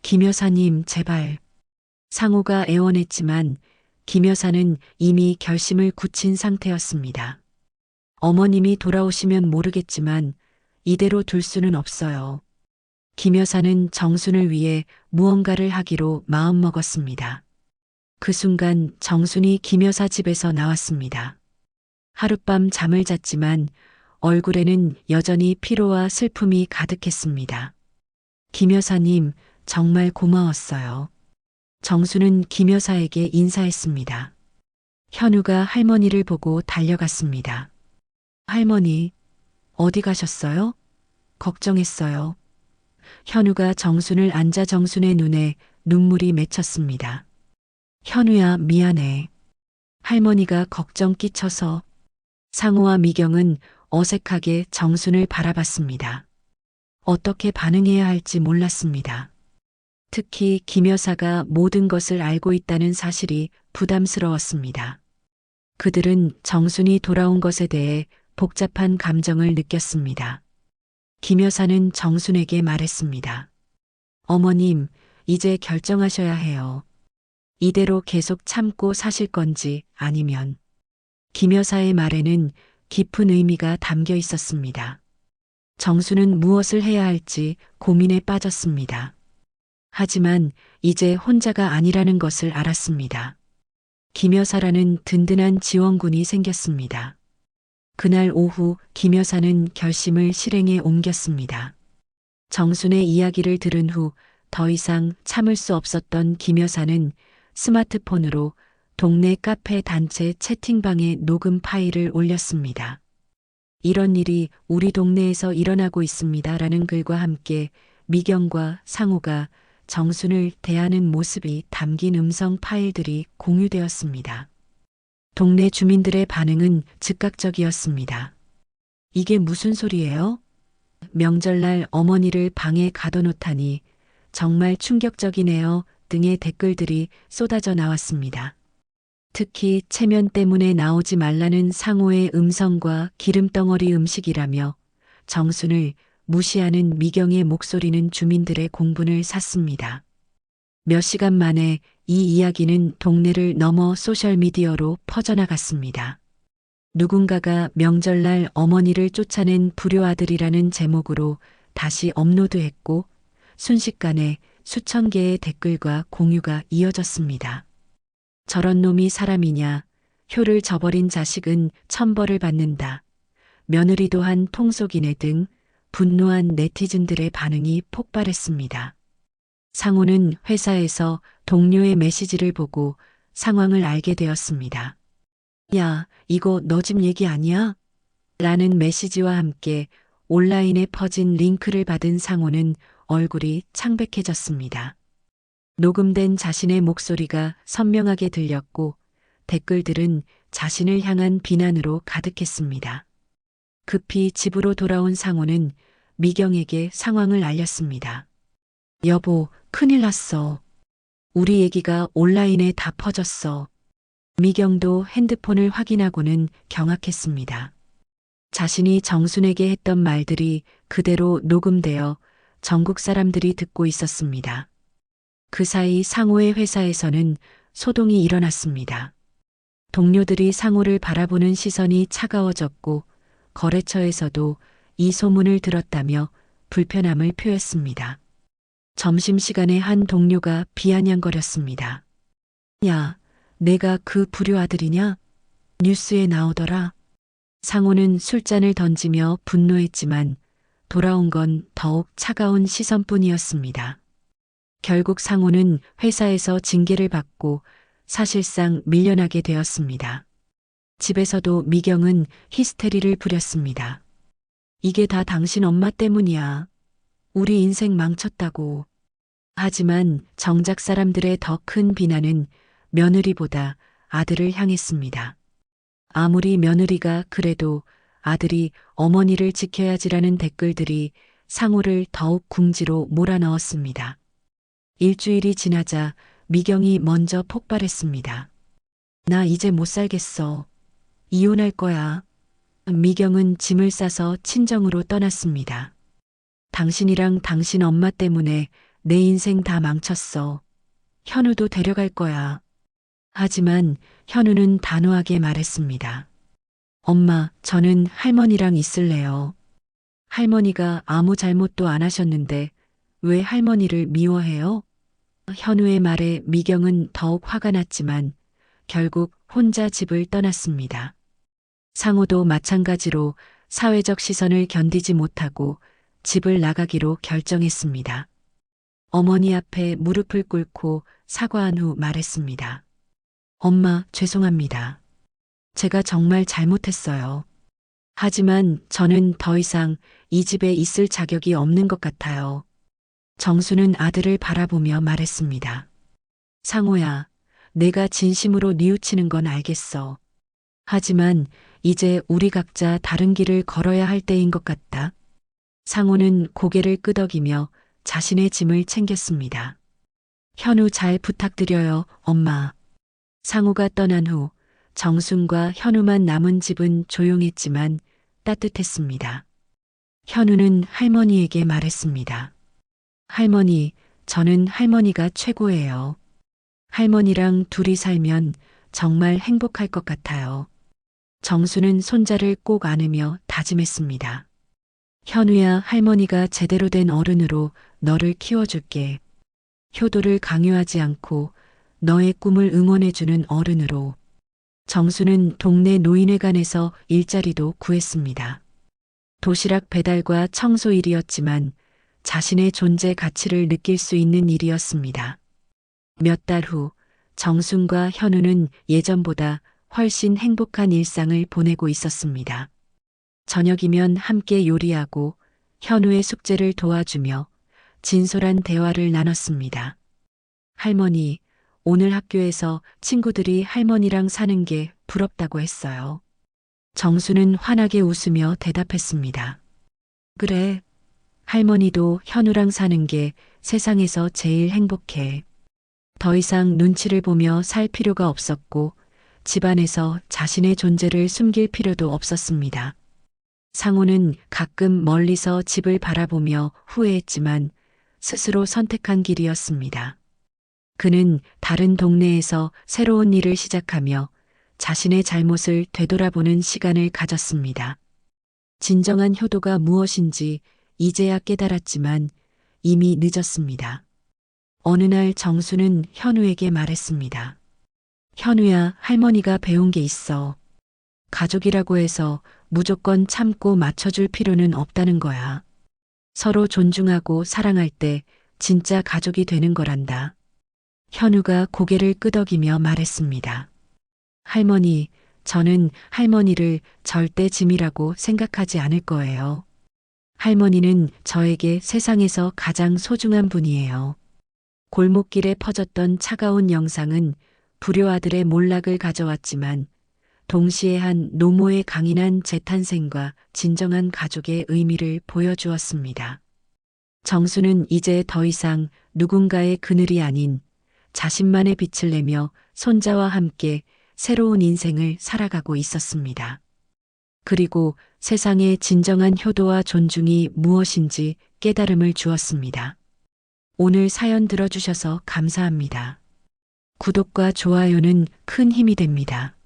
김 여사님, 제발. 상우가 애원했지만 김 여사는 이미 결심을 굳힌 상태였습니다. 어머님이 돌아오시면 모르겠지만 이대로 둘 수는 없어요. 김 여사는 정순을 위해 무언가를 하기로 마음먹었습니다. 그 순간 정순이 김 여사 집에서 나왔습니다. 하룻밤 잠을 잤지만 얼굴에는 여전히 피로와 슬픔이 가득했습니다. 김 여사님, 정말 고마웠어요. 정수는 김 여사에게 인사했습니다. 현우가 할머니를 보고 달려갔습니다. 할머니, 어디 가셨어요? 걱정했어요. 현우가 정순을 안자 정순의 눈에 눈물이 맺혔습니다. 현우야, 미안해. 할머니가 걱정 끼쳐서. 상우와 미경은 어색하게 정순을 바라봤습니다. 어떻게 반응해야 할지 몰랐습니다. 특히 김 여사가 모든 것을 알고 있다는 사실이 부담스러웠습니다. 그들은 정순이 돌아온 것에 대해 복잡한 감정을 느꼈습니다. 김 여사는 정순에게 말했습니다. 어머님, 이제 결정하셔야 해요. 이대로 계속 참고 사실 건지 아니면. 김 여사의 말에는 깊은 의미가 담겨 있었습니다. 정수는 무엇을 해야 할지 고민에 빠졌습니다. 하지만 이제 혼자가 아니라는 것을 알았습니다. 김 여사라는 든든한 지원군이 생겼습니다. 그날 오후 김 여사는 결심을 실행에 옮겼습니다. 정순의 이야기를 들은 후 더 이상 참을 수 없었던 김 여사는 스마트폰으로 동네 카페 단체 채팅방에 녹음 파일을 올렸습니다. 이런 일이 우리 동네에서 일어나고 있습니다라는 글과 함께 미경과 상우가 정순을 대하는 모습이 담긴 음성 파일들이 공유되었습니다. 동네 주민들의 반응은 즉각적이었습니다. 이게 무슨 소리예요? 명절날 어머니를 방에 가둬놓다니 정말 충격적이네요 등의 댓글들이 쏟아져 나왔습니다. 특히 체면 때문에 나오지 말라는 상호의 음성과 기름덩어리 음식이라며 정순을 무시하는 미경의 목소리는 주민들의 공분을 샀습니다. 몇 시간 만에 이 이야기는 동네를 넘어 소셜미디어로 퍼져나갔습니다. 누군가가 명절날 어머니를 쫓아낸 불효아들이라는 제목으로 다시 업로드했고 순식간에 수천 개의 댓글과 공유가 이어졌습니다. 저런 놈이 사람이냐, 효를 저버린 자식은 천벌을 받는다. 며느리도 한 통속이네 등 분노한 네티즌들의 반응이 폭발했습니다. 상우는 회사에서 동료의 메시지를 보고 상황을 알게 되었습니다. 야, 이거 너 집 얘기 아니야? 라는 메시지와 함께 온라인에 퍼진 링크를 받은 상우는 얼굴이 창백해졌습니다. 녹음된 자신의 목소리가 선명하게 들렸고 댓글들은 자신을 향한 비난으로 가득했습니다. 급히 집으로 돌아온 상우는 미경에게 상황을 알렸습니다. 여보, 큰일 났어. 우리 얘기가 온라인에 다 퍼졌어. 미경도 핸드폰을 확인하고는 경악했습니다. 자신이 정순에게 했던 말들이 그대로 녹음되어 전국 사람들이 듣고 있었습니다. 그 사이 상호의 회사에서는 소동이 일어났습니다. 동료들이 상호를 바라보는 시선이 차가워졌고 거래처에서도 이 소문을 들었다며 불편함을 표했습니다. 점심시간에 한 동료가 비아냥거렸습니다. 야, 내가 그 불효 아들이냐? 뉴스에 나오더라. 상호는 술잔을 던지며 분노했지만 돌아온 건 더욱 차가운 시선뿐이었습니다. 결국 상호는 회사에서 징계를 받고 사실상 밀려나게 되었습니다. 집에서도 미경은 히스테리를 부렸습니다. 이게 다 당신 엄마 때문이야. 우리 인생 망쳤다고. 하지만 정작 사람들의 더 큰 비난은 며느리보다 아들을 향했습니다. 아무리 며느리가 그래도 아들이 어머니를 지켜야지라는 댓글들이 상호를 더욱 궁지로 몰아넣었습니다. 일주일이 지나자 미경이 먼저 폭발했습니다. 나 이제 못 살겠어. 이혼할 거야. 미경은 짐을 싸서 친정으로 떠났습니다. 당신이랑 당신 엄마 때문에 내 인생 다 망쳤어. 현우도 데려갈 거야. 하지만 현우는 단호하게 말했습니다. 엄마, 저는 할머니랑 있을래요. 할머니가 아무 잘못도 안 하셨는데 왜 할머니를 미워해요? 현우의 말에 미경은 더욱 화가 났지만 결국 혼자 집을 떠났습니다. 상호도 마찬가지로 사회적 시선을 견디지 못하고 집을 나가기로 결정했습니다. 어머니 앞에 무릎을 꿇고 사과한 후 말했습니다. 엄마, 죄송합니다. 제가 정말 잘못했어요. 하지만 저는 더 이상 이 집에 있을 자격이 없는 것 같아요. 정수는 아들을 바라보며 말했습니다. 상호야, 내가 진심으로 뉘우치는 건 알겠어. 하지만 이제 우리 각자 다른 길을 걸어야 할 때인 것 같다. 상호는 고개를 끄덕이며 자신의 짐을 챙겼습니다. 현우 잘 부탁드려요, 엄마. 상호가 떠난 후 정순과 현우만 남은 집은 조용했지만 따뜻했습니다. 현우는 할머니에게 말했습니다. 할머니, 저는 할머니가 최고예요. 할머니랑 둘이 살면 정말 행복할 것 같아요. 정수는 손자를 꼭 안으며 다짐했습니다. 현우야, 할머니가 제대로 된 어른으로 너를 키워줄게. 효도를 강요하지 않고 너의 꿈을 응원해주는 어른으로. 정수는 동네 노인회관에서 일자리도 구했습니다. 도시락 배달과 청소 일이었지만 자신의 존재 가치를 느낄 수 있는 일이었습니다. 몇 달 후 정순과 현우는 예전보다 훨씬 행복한 일상을 보내고 있었습니다. 저녁이면 함께 요리하고 현우의 숙제를 도와주며 진솔한 대화를 나눴습니다. 할머니, 오늘 학교에서 친구들이 할머니랑 사는 게 부럽다고 했어요. 정수는 환하게 웃으며 대답했습니다. 그래, 할머니도 현우랑 사는 게 세상에서 제일 행복해. 더 이상 눈치를 보며 살 필요가 없었고 집안에서 자신의 존재를 숨길 필요도 없었습니다. 상호는 가끔 멀리서 집을 바라보며 후회했지만 스스로 선택한 길이었습니다. 그는 다른 동네에서 새로운 일을 시작하며 자신의 잘못을 되돌아보는 시간을 가졌습니다. 진정한 효도가 무엇인지 이제야 깨달았지만 이미 늦었습니다. 어느 날 정수는 현우에게 말했습니다. 현우야, 할머니가 배운 게 있어. 가족이라고 해서 무조건 참고 맞춰줄 필요는 없다는 거야. 서로 존중하고 사랑할 때 진짜 가족이 되는 거란다. 현우가 고개를 끄덕이며 말했습니다. 할머니, 저는 할머니를 절대 짐이라고 생각하지 않을 거예요. 할머니는 저에게 세상에서 가장 소중한 분이에요. 골목길에 퍼졌던 차가운 영상은 불효아들의 몰락을 가져왔지만 동시에 한 노모의 강인한 재탄생과 진정한 가족의 의미를 보여주었습니다. 정수는 이제 더 이상 누군가의 그늘이 아닌 자신만의 빛을 내며 손자와 함께 새로운 인생을 살아가고 있었습니다. 그리고 세상의 진정한 효도와 존중이 무엇인지 깨달음을 주었습니다. 오늘 사연 들어주셔서 감사합니다. 구독과 좋아요는 큰 힘이 됩니다.